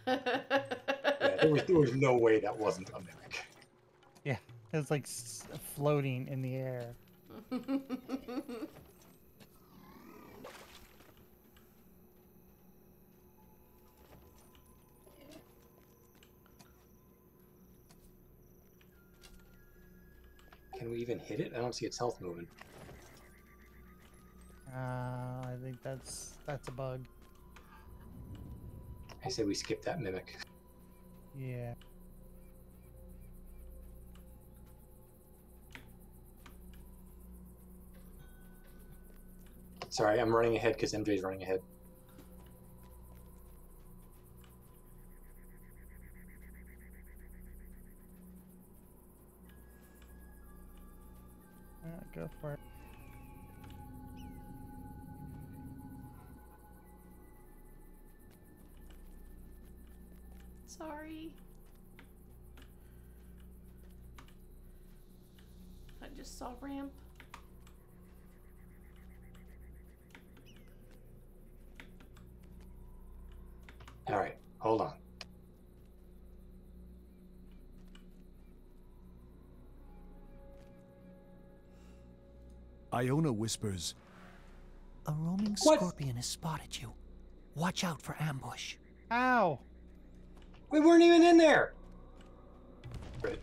Yeah, there was no way that wasn't a mimic. Yeah, it's like floating in the air. Can we even hit it? I don't see its health moving. I think that's a bug. I say we skip that mimic. Yeah. Sorry, I'm running ahead because MJ's running ahead. Go for it. Sorry. I just saw ramp. All right, hold on. Iona whispers, A roaming What? scorpion has spotted you. Watch out for ambush. Ow! We weren't even in there. Right.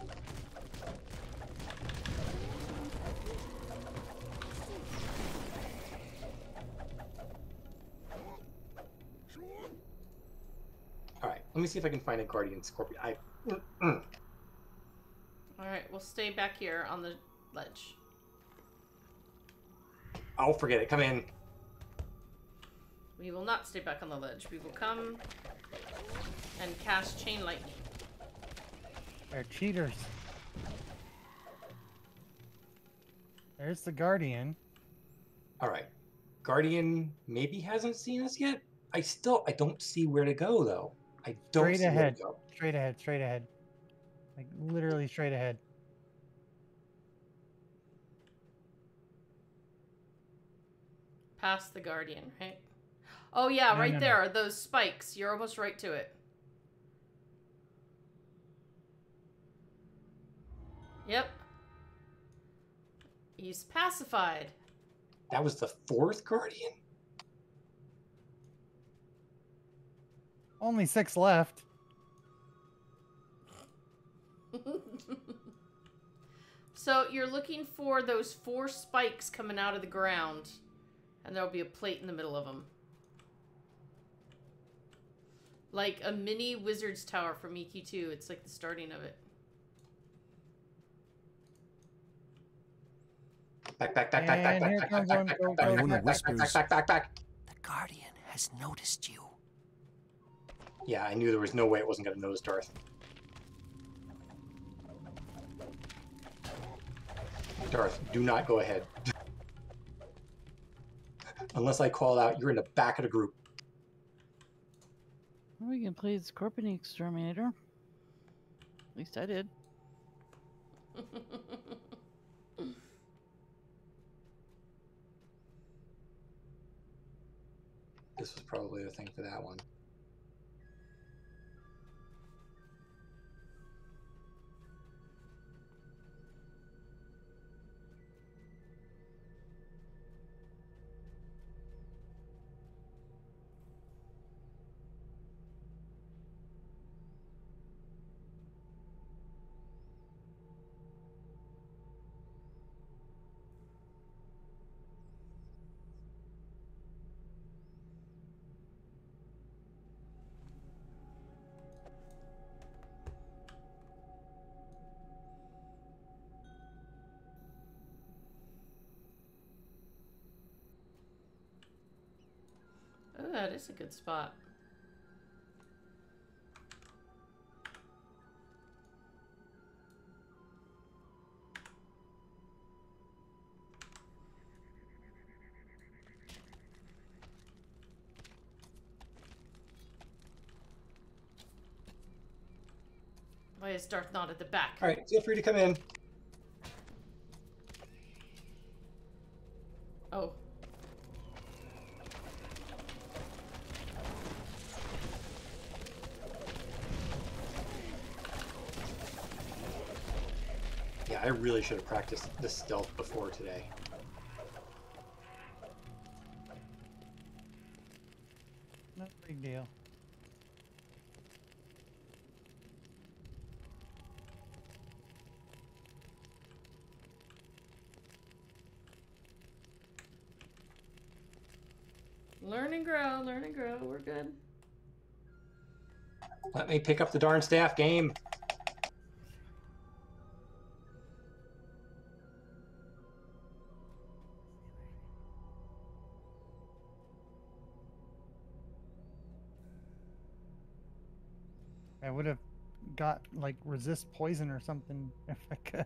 All right, let me see if I can find a guardian scorpion. Alright, we'll stay back here on the ledge. Oh, forget it. Come in. We will not stay back on the ledge. We will come and cast chain lightning. They're cheaters. There's the Guardian. All right. Guardian maybe hasn't seen us yet. I don't see where to go though. I don't Straight see where ahead. to go. Straight ahead. Straight ahead. Like literally straight ahead. Past the Guardian, right? Oh yeah, No, right no, there no. are those spikes. You're almost right to it. Yep. He's pacified. That was the 4th Guardian? Only 6 left. So you're looking for those 4 spikes coming out of the ground. And there'll be a plate in the middle of them. Like a mini wizard's tower from EQ2. It's like the starting of it. Back. And here comes one. Go, go, Iona back. whispers, Back. the Guardian has noticed you. Yeah, I knew there was no way it wasn't going to notice Darth. Darth, do not go ahead. Unless I call out, you're in the back of the group. Well, we can play the Scorpion Exterminator. At least I did. This was probably the thing for that one. Oh, that is a good spot. Why is Darth not at the back? All right, feel free to come in. Oh. Yeah, I really should have practiced the stealth before today. No big deal. Learn and grow, learn and grow. We're good. Let me pick up the darn staff game. I would have got like resist poison or something if I could.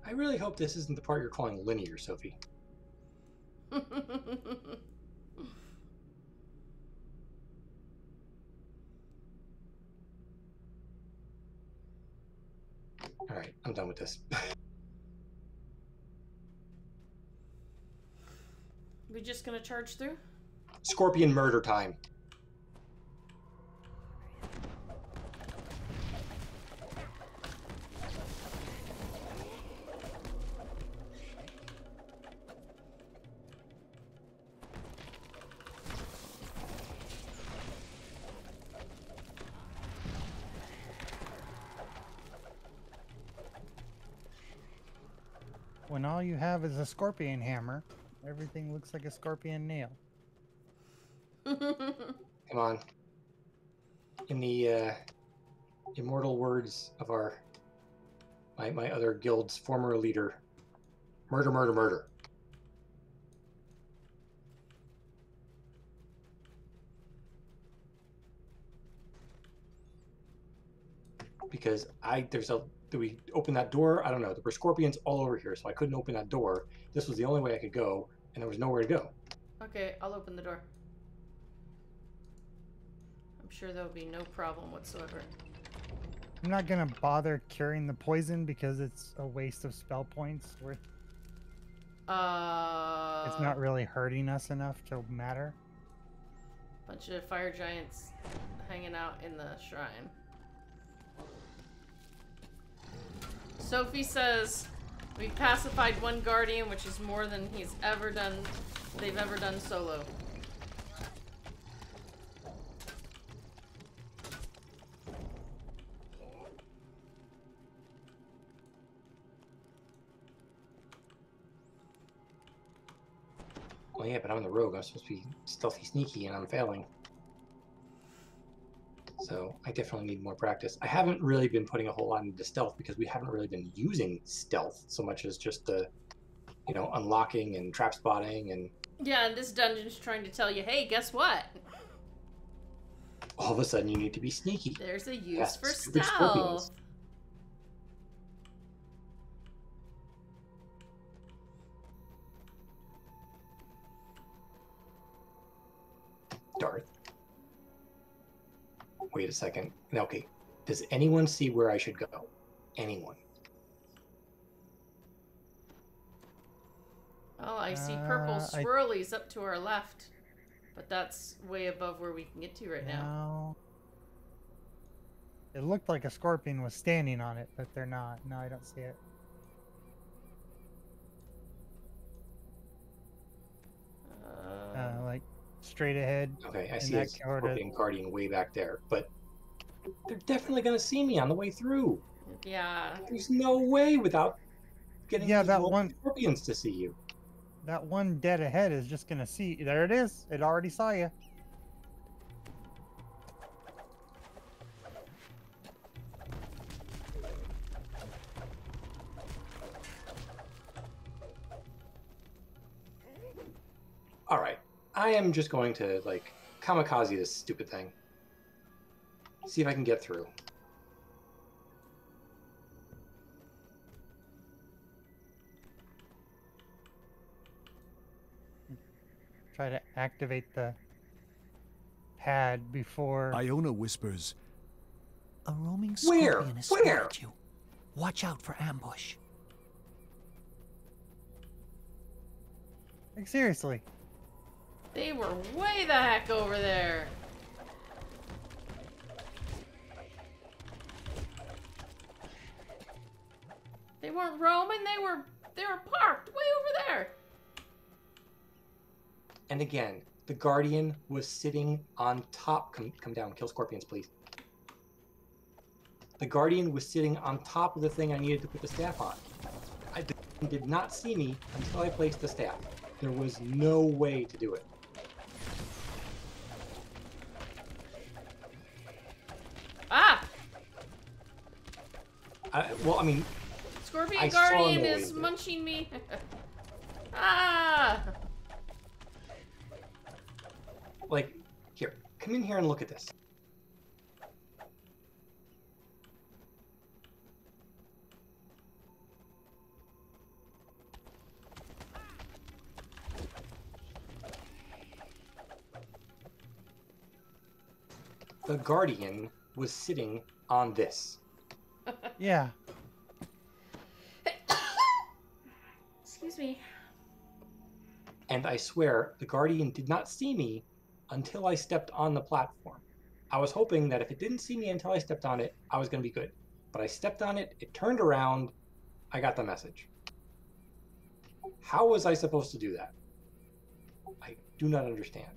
I really hope this isn't the part you're calling linear, Sophie. All right, I'm done with this. We just gonna charge through? Scorpion murder time. when all you have is a scorpion hammer, everything looks like a scorpion nail. Come on. In the immortal words of my other guild's former leader, murder, murder, murder. Because do we open that door? I don't know. There were scorpions all over here, so I couldn't open that door. This was the only way I could go, and there was nowhere to go. Okay, I'll open the door. I'm sure there'll be no problem whatsoever. I'm not gonna bother curing the poison because it's a waste of spell points. It's not really hurting us enough to matter. Bunch of fire giants hanging out in the shrine. Sophie says we pacified one guardian, which is more than they've ever done solo. Well, yeah, but I'm the rogue. I'm supposed to be stealthy, sneaky, and I'm failing. So I definitely need more practice. I haven't really been putting a whole lot into stealth because we haven't really been using stealth so much as just the, unlocking and trap spotting and... Yeah, and this dungeon's trying to tell you, hey, guess what? All of a sudden you need to be sneaky. There's a use Past for stupid stealth. scorpions. Darth. Wait a second. Okay. Does anyone see where I should go? Anyone? Oh, I see purple swirlies up to our left. But that's way above where we can get to right now. It looked like a scorpion was standing on it, but they're not. No, I don't see it. Like straight ahead. Okay, I see a scorpion guardian way back there, but they're definitely going to see me on the way through. Yeah. There's no way without getting that one scorpions to see you. That one dead ahead is just going to see. There it is. It already saw you. All right. I am just going to, kamikaze this stupid thing. See if I can get through. Try to activate the pad before... Iona whispers, a roaming Where? scorpion has Where? spotted you. Watch out for ambush. Like, seriously. They were way the heck over there. They weren't roaming, they were parked way over there. And again, the guardian was sitting on top. Come down, kill scorpions, please. The guardian was sitting on top of the thing I needed to put the staff on. It did not see me until I placed the staff. There was no way to do it. Ah! I Scorpion saw Guardian no is way. munching me. Ah! Here, come in here and look at this. The guardian was sitting on this. Yeah. Excuse me. And I swear, the guardian did not see me until I stepped on the platform. I was hoping that if it didn't see me until I stepped on it, I was going to be good. But I stepped on it, it turned around, I got the message. How was I supposed to do that? I do not understand.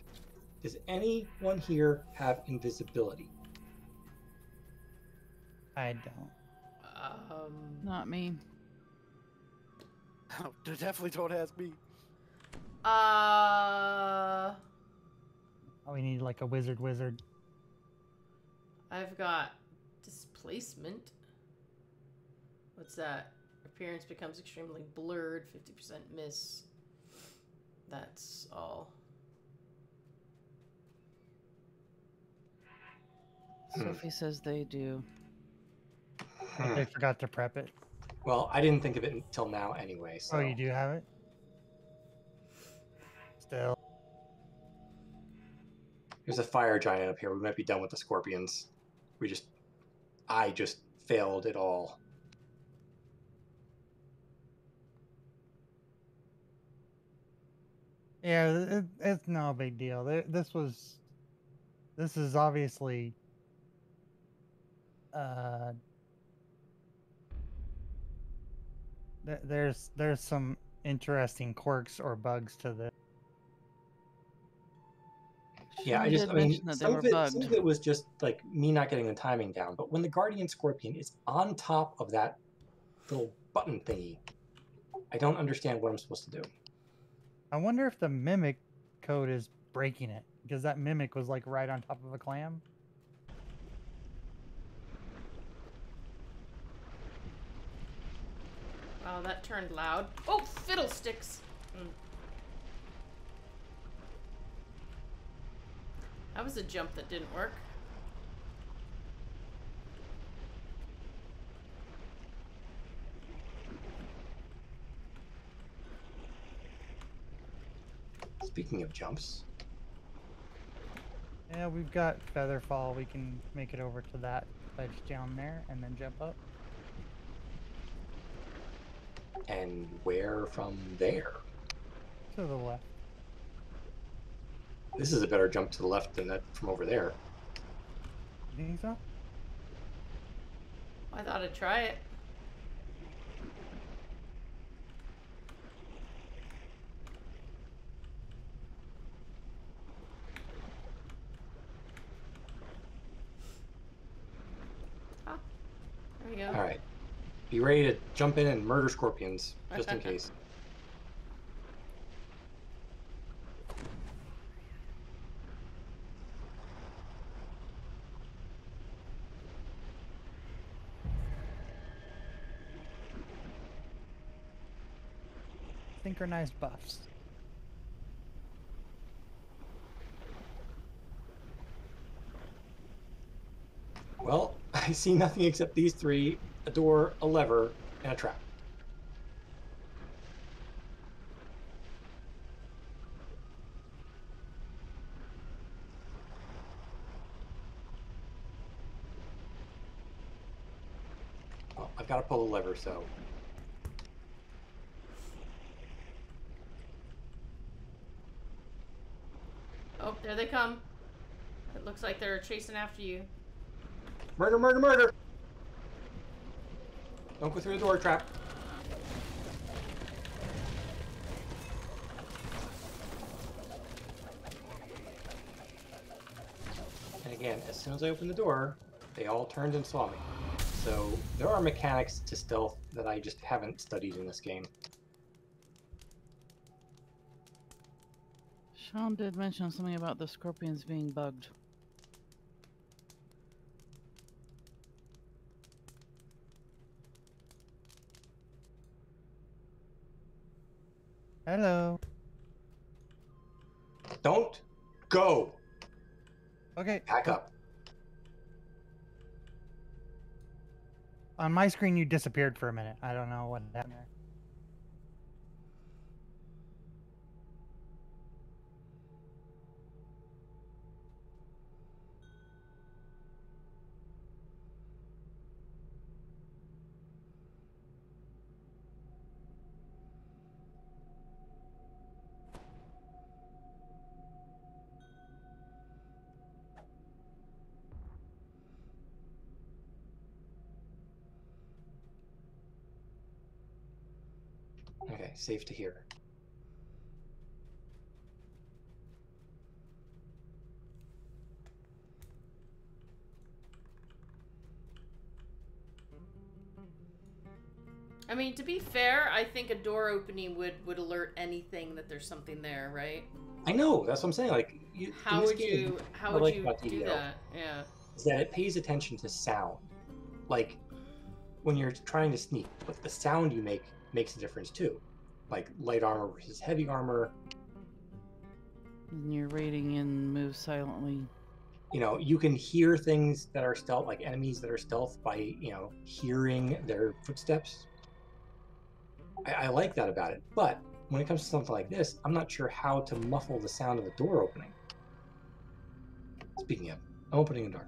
Does anyone here have invisibility? I don't. Not me. Definitely don't ask me. Uh, Oh, we need like a wizard. I've got displacement. What's that? Appearance becomes extremely blurred, 50% miss. That's all. Sophie says they do. But they forgot to prep it. Well, I didn't think of it until now anyway, so... Oh, you do have it? Still. There's a fire giant up here. We might be done with the scorpions. I just failed it all. Yeah, it's no big deal. This is obviously there's some interesting quirks or bugs to this. Yeah, Sean did mention that they were bugged. some of it was just like me not getting the timing down. But when the Guardian Scorpion is on top of that little button thingy, I don't understand what I'm supposed to do. I wonder if the mimic code is breaking it, because that mimic was like right on top of a clam. Oh, that turned loud. Oh, fiddlesticks! That was a jump that didn't work. Speaking of jumps. Yeah, we've got Featherfall. We can make it over to that ledge down there and then jump up. And where from there? To the left. This is a better jump to the left than that from over there. You think so? I thought I'd try it. Ah, there we go. All right. Be ready to jump in and murder scorpions, just in case. Synchronized buffs. Well, I see nothing except these three, a door, a lever, and a trap. Well, I've got to pull the lever, so... Oh, there they come. It looks like they're chasing after you. Murder, murder, murder! Don't go through the door, trap. And again, as soon as I opened the door, they all turned and saw me. So there are mechanics to stealth that I just haven't studied in this game. Sean did mention something about the scorpions being bugged. Hello. Don't go! Okay. Back up. On my screen, you disappeared for a minute. I don't know what happened there. Okay, safe to hear. I mean, to be fair, I think a door opening would alert anything that there's something there, right? I know, that's what I'm saying. Like, How would you about do DDO that? Yeah. is that it pays attention to sound. Like, when you're trying to sneak, but the sound you make makes a difference too. Like light armor versus heavy armor. And you're raiding in move silently. You know, you can hear things that are stealth, like enemies that are stealth by, you know, hearing their footsteps. I like that about it. But when it comes to something like this, I'm not sure how to muffle the sound of the door opening. Speaking of, I'm opening a door.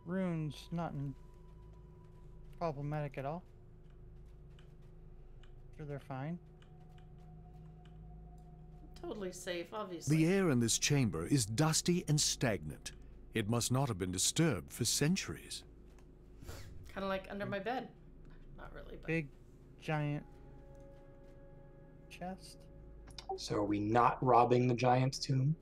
Runes, not problematic at all. Sure, they're fine. Totally safe, obviously. The air in this chamber is dusty and stagnant. It must not have been disturbed for centuries. Kind of like under my bed. Not really, but... Big, giant chest. So are we not robbing the giant's tomb?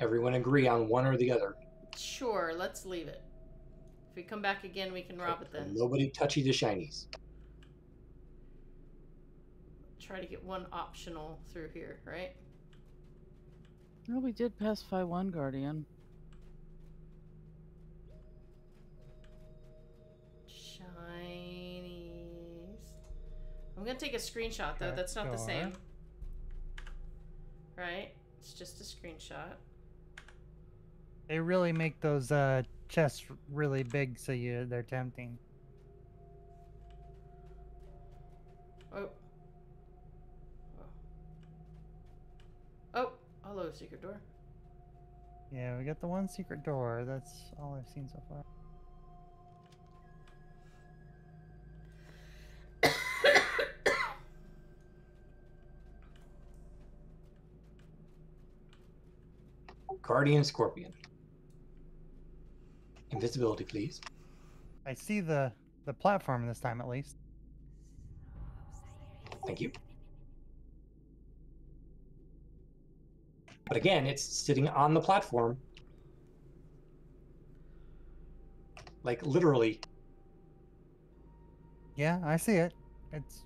Everyone agree on one or the other. Sure, let's leave it. If we come back again, we can rob it then. Nobody touchy the shinies. Try to get one optional through here, right? Well, we did pacify one guardian. Shinies. I'm gonna take a screenshot though. That's not the Sure. same. Right? It's just a screenshot. They really make those chests really big, so they're tempting. Oh. Oh, hello, secret door. Yeah, we got the one secret door. That's all I've seen so far. Guardian Scorpion. Invisibility, please. I see the platform this time, at least. Thank you. But again, it's sitting on the platform. Like, literally. Yeah, I see it. It's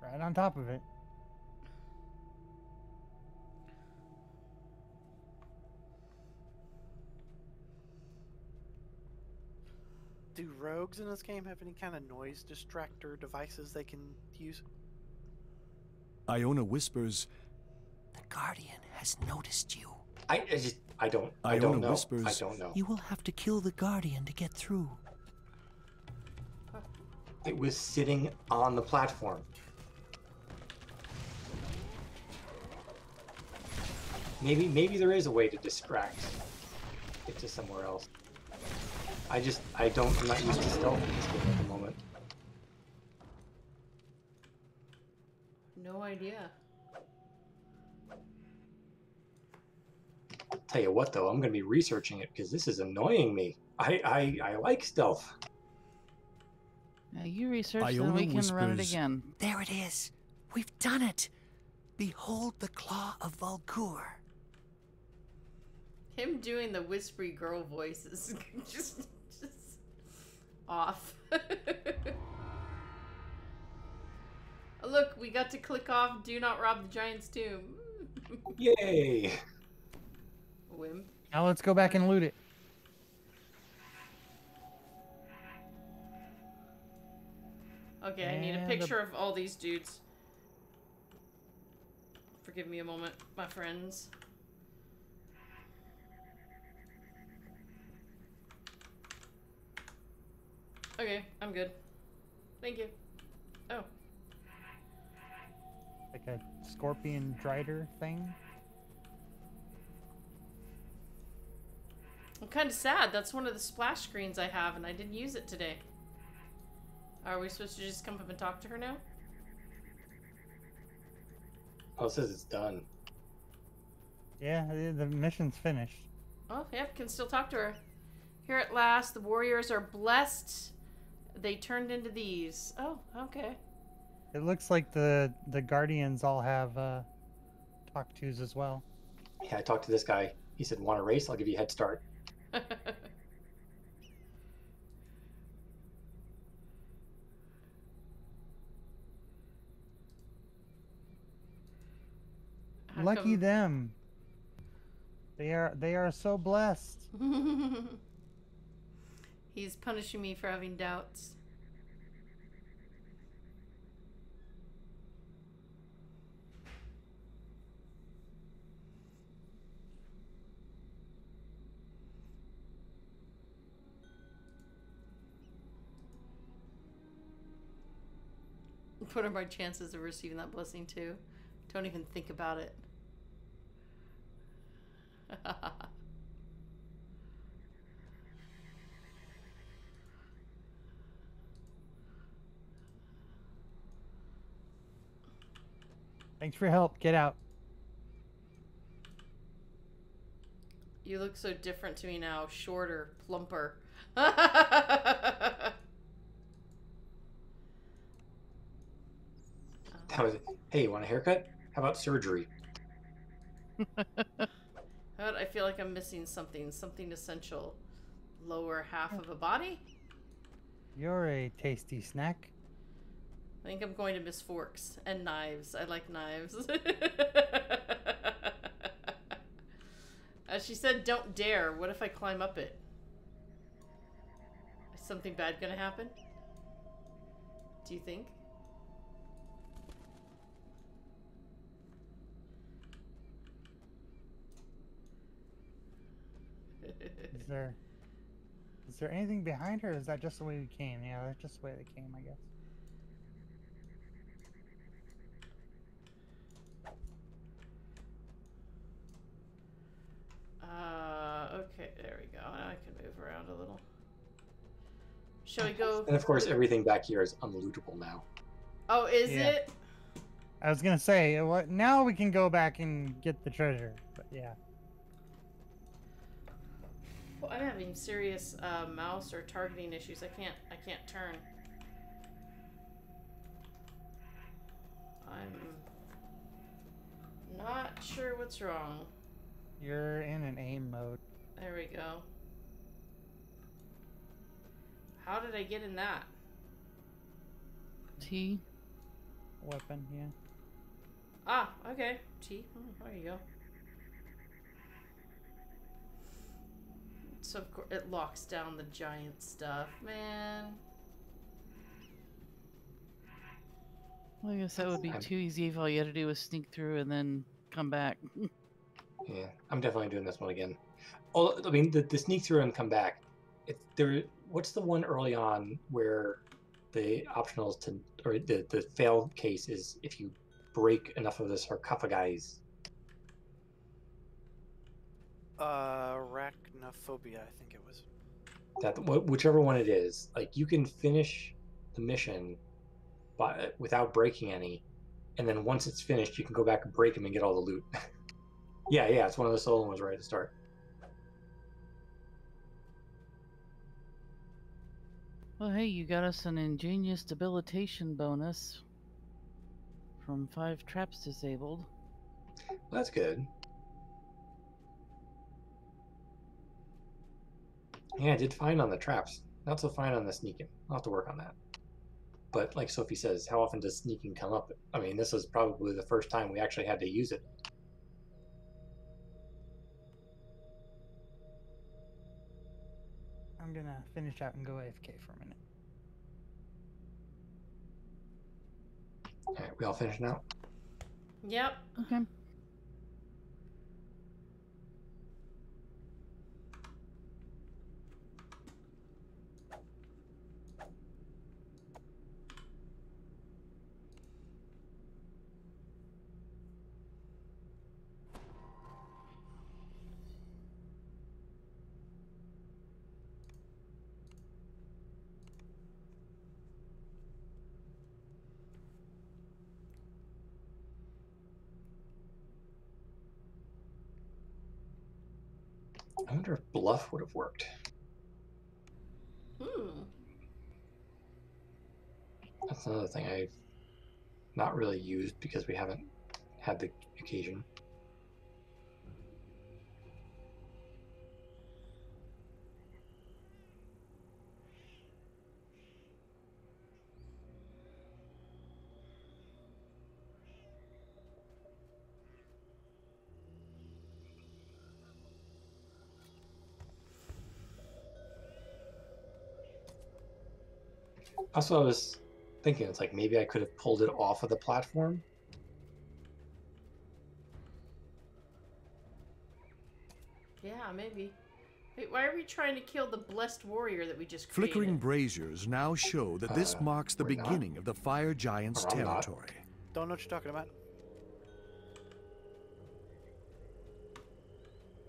right on top of it. Do rogues in this game have any kind of noise distractor devices they can use? Iona whispers, The Guardian has noticed you. I don't Iona know. whispers, I don't know. You will have to kill the Guardian to get through. It was sitting on the platform. Maybe there is a way to distract it to somewhere else. I'm not used to stealth in this game at the moment. No idea. Tell you what though, I'm gonna be researching it because this is annoying me. I like stealth. Now you research, Iona then we can run it whispers, again. There it is. We've done it. Behold the claw of Volkur. Him doing the whispery girl voice is just off. Look, we got to click off do not rob the giant's tomb. Yay! Wimp. Now let's go back and loot it. Okay, I need a And picture of all these dudes. Forgive me a moment, my friends. Okay, I'm good. Thank you. Oh. Like a scorpion drider thing. I'm kind of sad. That's one of the splash screens I have, and I didn't use it today. Are we supposed to just come up and talk to her now? Oh, it says it's done. Yeah, the mission's finished. Oh, yeah, can still talk to her. Here at last, the warriors are blessed. They turned into these. Oh, okay. It looks like the guardians all have talk tos as well. Yeah, I talked to this guy. He said, "Want a race? I'll give you a head start." How Lucky come- them. They are so blessed. He's punishing me for having doubts. What are my chances of receiving that blessing too? Don't even think about it. Thanks for your help. Get out. You look so different to me now. Shorter, plumper. That was, hey, you want a haircut? How about surgery? But I feel like I'm missing something essential. Lower half of a body? You're a tasty snack. I think I'm going to miss forks and knives. I like knives. As she said, don't dare. What if I climb up it? Is something bad gonna happen? Do you think? Is there anything behind her, or is that just the way we came? Yeah, that's just the way they came, I guess. Okay, there we go. Now I can move around a little. Shall we go? And of course, everything back here is unlootable now. Oh, is Yeah. it? I was gonna say, what? Now we can go back and get the treasure, but yeah. Well, I'm having serious mouse or targeting issues. I can't turn. I'm not sure what's wrong. You're in an aim mode. There we go. How did I get in that? T. Weapon, yeah. Ah, okay. T. There you go. So of course it locks down the giant stuff, man. Well, I guess that would be too easy if all you had to do was sneak through and then come back. Yeah, I'm definitely doing this one again. Oh, I mean, the sneak through and come back. What's the one early on where the optionals to, or the fail case is if you break enough of the sarcophagi? Arachnophobia, I think it was. Whichever one it is, like you can finish the mission without breaking any, and then once it's finished, you can go back and break them and get all the loot. yeah, it's one of the solo ones right at the start. Well, hey, you got us an ingenious debilitation bonus from 5 traps disabled. Well, that's good. Yeah, I did fine on the traps. Not so fine on the sneaking. I'll have to work on that. But like Sophie says, how often does sneaking come up? I mean, this is probably the first time we actually had to use it. I'm gonna finish out and go AFK for a minute. Alright, we all finished now? Yep. Okay. I wonder if bluff would have worked. That's another thing I've not really used because we haven't had the occasion. Also, I was thinking, it's like maybe I could have pulled it off of the platform. Yeah, maybe. Wait, why are we trying to kill the blessed warrior that we just created? Flickering braziers now show that this marks the we're not. beginning of the Fire Giant's Or I'm not. territory. Don't know what you're talking about.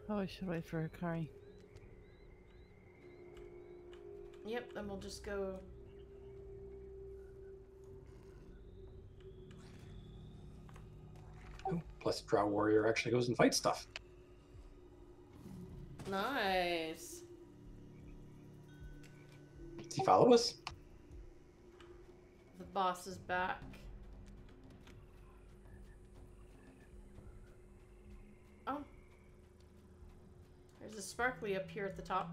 Probably should wait for Hikari. Yep, then we'll just go... Oh, plus, Drow Warrior actually goes and fights stuff. Nice. Does he follow us? The boss is back. Oh. There's a sparkly up here at the top.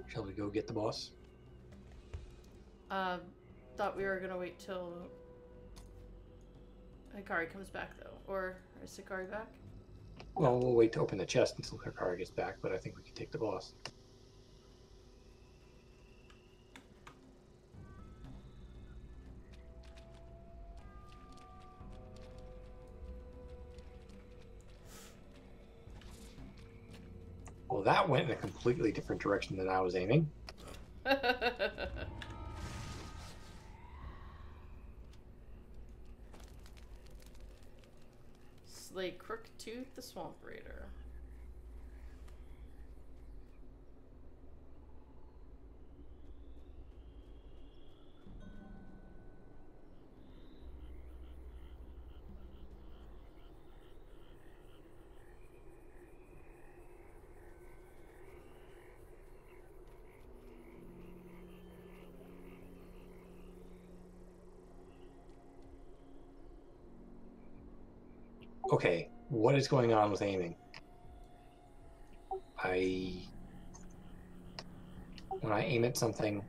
Shall we go get the boss? Thought we were gonna wait till Hikari comes back though. Or is Hikari back? Well, we'll wait to open the chest until Hikari gets back, but I think we can take the boss. Well, that went in a completely different direction than I was aiming. Slay Crooktooth the Swamp Raider. Okay, what is going on with aiming? When I aim at something,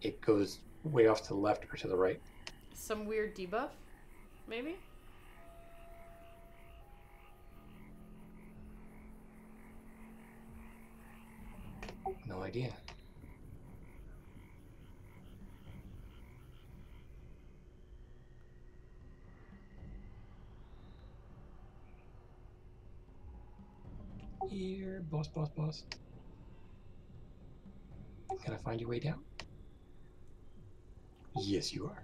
it goes way off to the left or to the right. Some weird debuff, maybe? No idea. Here, boss, boss, boss. Can I find your way down? Yes, you are.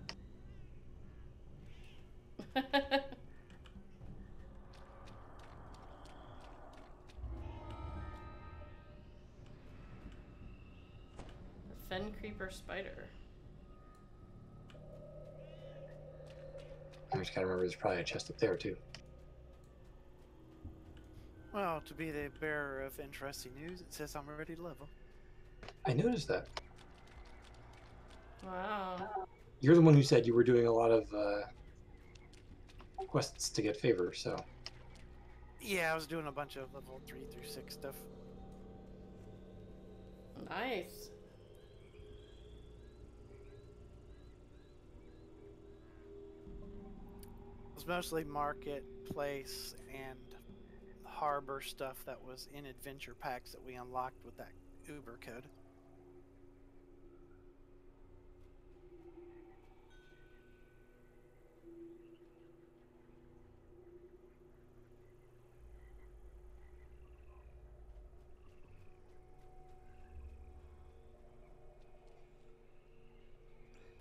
Fen Creeper Spider. I just gotta remember there's probably a chest up there too. Well, to be the bearer of interesting news, it says I'm ready to level. I noticed that. Wow. You're the one who said you were doing a lot of quests to get favor, so. Yeah, I was doing a bunch of level 3 through 6 stuff. Nice. It was mostly marketplace and harbor stuff that was in adventure packs that we unlocked with that Uber code.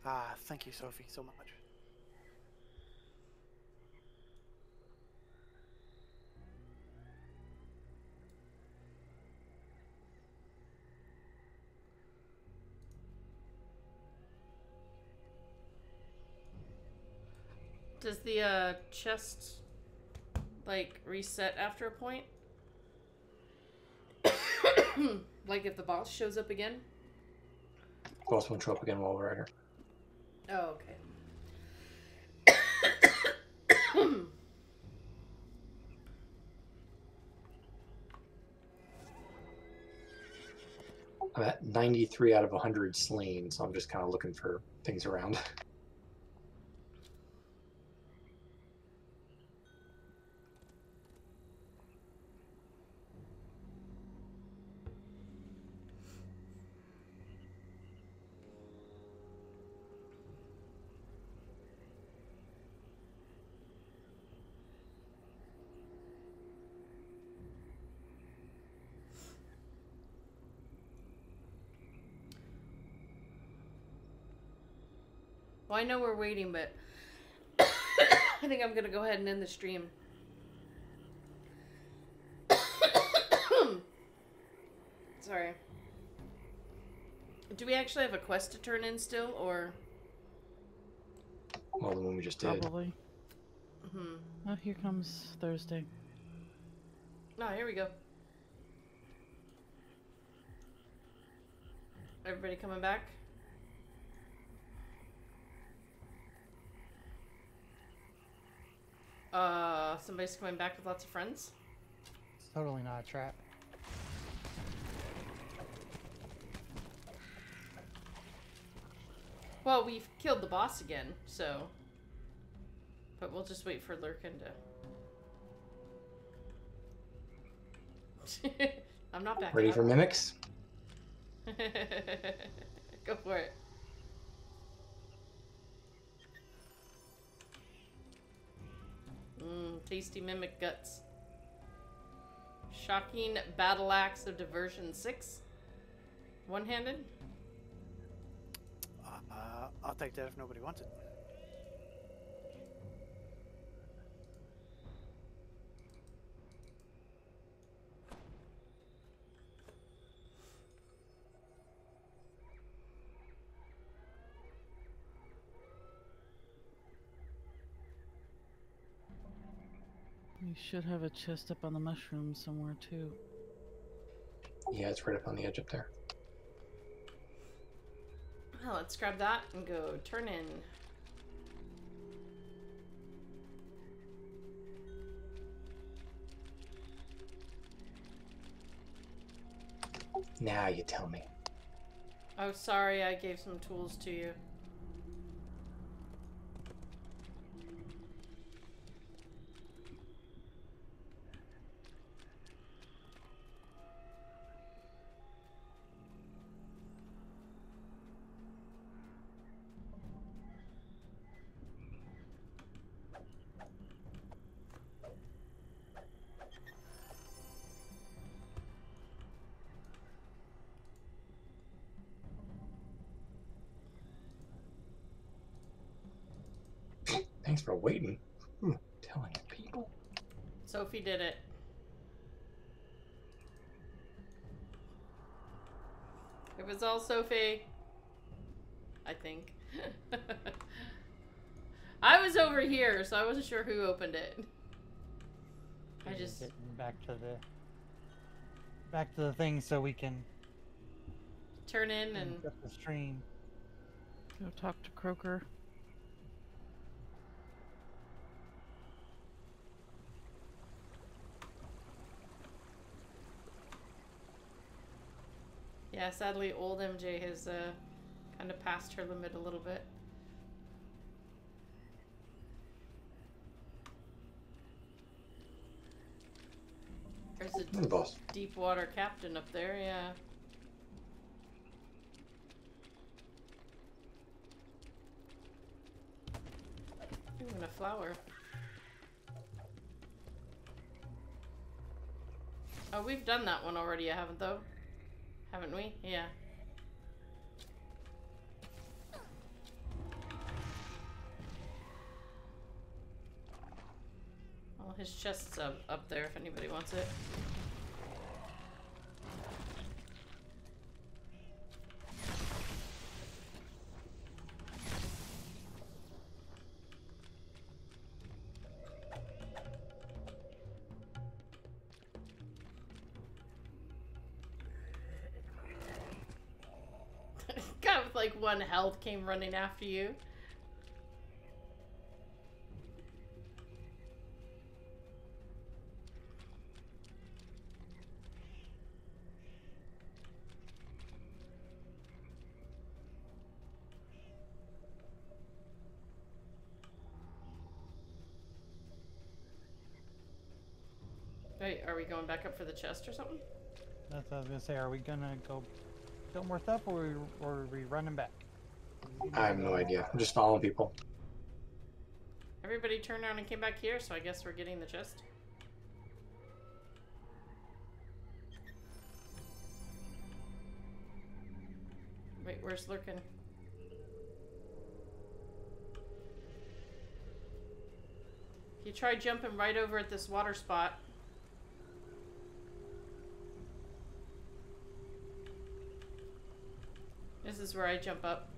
Ah, thank you, Sophie, so much. Does the chest like reset after a point? Like if the boss shows up again? Boss won't show up again while we're at her. Oh, okay. I'm at 93 out of 100 slain, so I'm just kind of looking for things around. Well, I know we're waiting, but I think I'm gonna go ahead and end the stream. Sorry. Do we actually have a quest to turn in still, or? Well, the one we just did. Probably. Oh, here comes Thursday. Oh, here we go. Everybody coming back? Somebody's coming back with lots of friends? It's totally not a trap. Well, we've killed the boss again, so... But we'll just wait for Lurkin to... I'm not back. Ready for mimics? Go for it. Tasty mimic guts. Shocking battle axe of diversion 6. One-handed? I'll take that if nobody wants it. We should have a chest up on the mushroom somewhere too. Yeah, it's right up on the edge up there. Well, let's grab that and go turn in. Now you tell me. Oh, sorry, I gave some tools to you. Thanks for waiting. Telling people. Sophie did it. It was all Sophie. I think. I was over here, so I wasn't sure who opened it. I just Getting back to the thing so we can turn in and get the stream. Go talk to Croaker. yeah, sadly old MJ has kind of passed her limit a little bit. There's a Boss. deep water captain up there, yeah. Ooh, and a flower. Oh, we've done that one already, haven't though? Haven't we? Yeah. Well, his chest's up there if anybody wants it. Guy with like 1 health came running after you. going back up for the chest or something? That's what I was gonna say. Are we gonna go kill more stuff, or are we running back? I have no idea. I'm just following people. Everybody turned around and came back here, so I guess we're getting the chest. Wait, where's Lurkin? You try jumping right over at this water spot. This is where I jump up.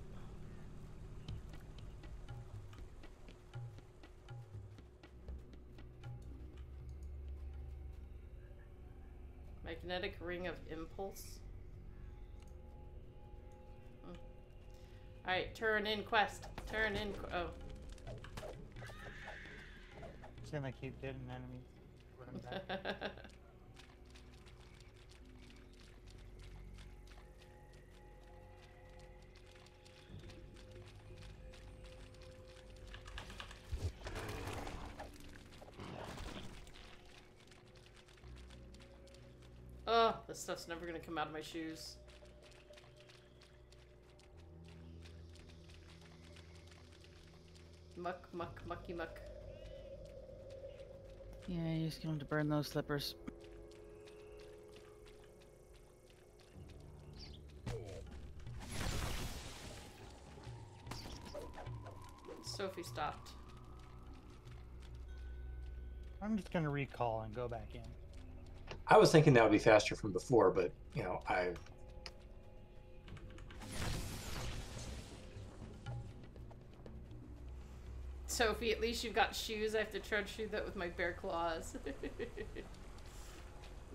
Magnetic ring of impulse. Alright, turn in quest. Turn in. Oh. Just gonna keep getting enemies. Run back. Oh, this stuff's never gonna come out of my shoes. Muck, muck, mucky muck. Yeah, you're just going to burn those slippers. Sophie stopped. I'm just gonna recall and go back in. I was thinking that would be faster from before, but, you know, Sophie, at least you've got shoes. I have to trudge through that with my bare claws.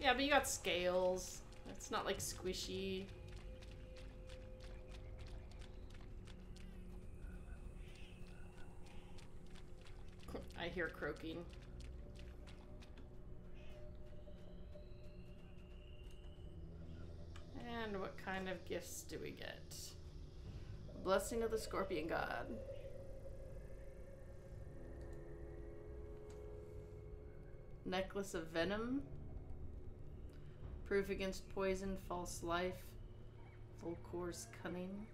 Yeah, but you got scales. It's not like squishy. I hear croaking. And what kind of gifts do we get? Blessing of the Scorpion God. Necklace of Venom. Proof against poison, false life. Full course cunning.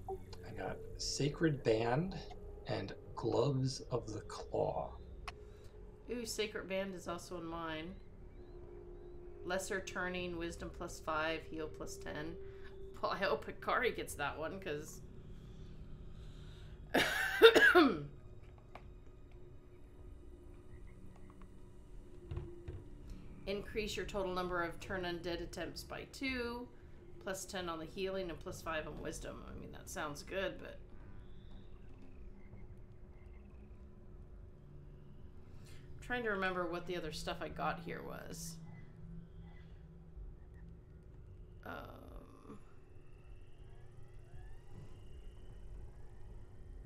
I got Sacred Band and Gloves of the Claw. Ooh, Sacred Band is also in mine. Lesser Turning, Wisdom +5, Heal +10. Well, I hope Hikari gets that one, because... Increase your total number of turn undead attempts by 2. +10 on the healing and +5 on wisdom. I mean, that sounds good, but... I'm trying to remember what the other stuff I got here was.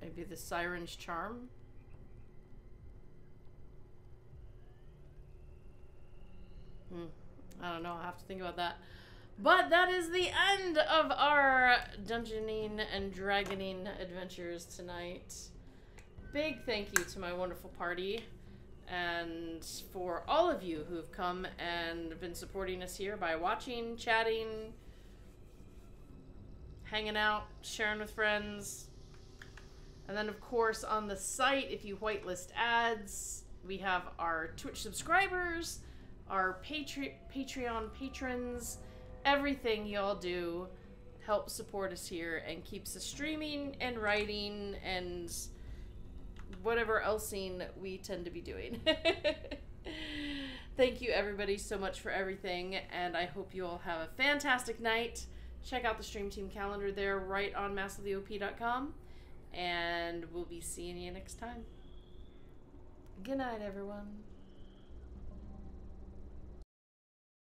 Maybe the Siren's Charm? I don't know, I'll have to think about that. But that is the end of our dungeoning and dragoning adventures tonight. Big thank you to my wonderful party, and for all of you who've come and been supporting us here by watching, chatting, hanging out, sharing with friends. And then, of course, on the site, if you whitelist ads, we have our Twitch subscribers, our Patreon patrons. Everything y'all do helps support us here and keeps us streaming and writing and whatever else we tend to be doing. Thank you, everybody, so much for everything, and I hope you all have a fantastic night. Check out the Stream Team calendar there right on massoftheop.com. And we'll be seeing you next time. Good night, everyone.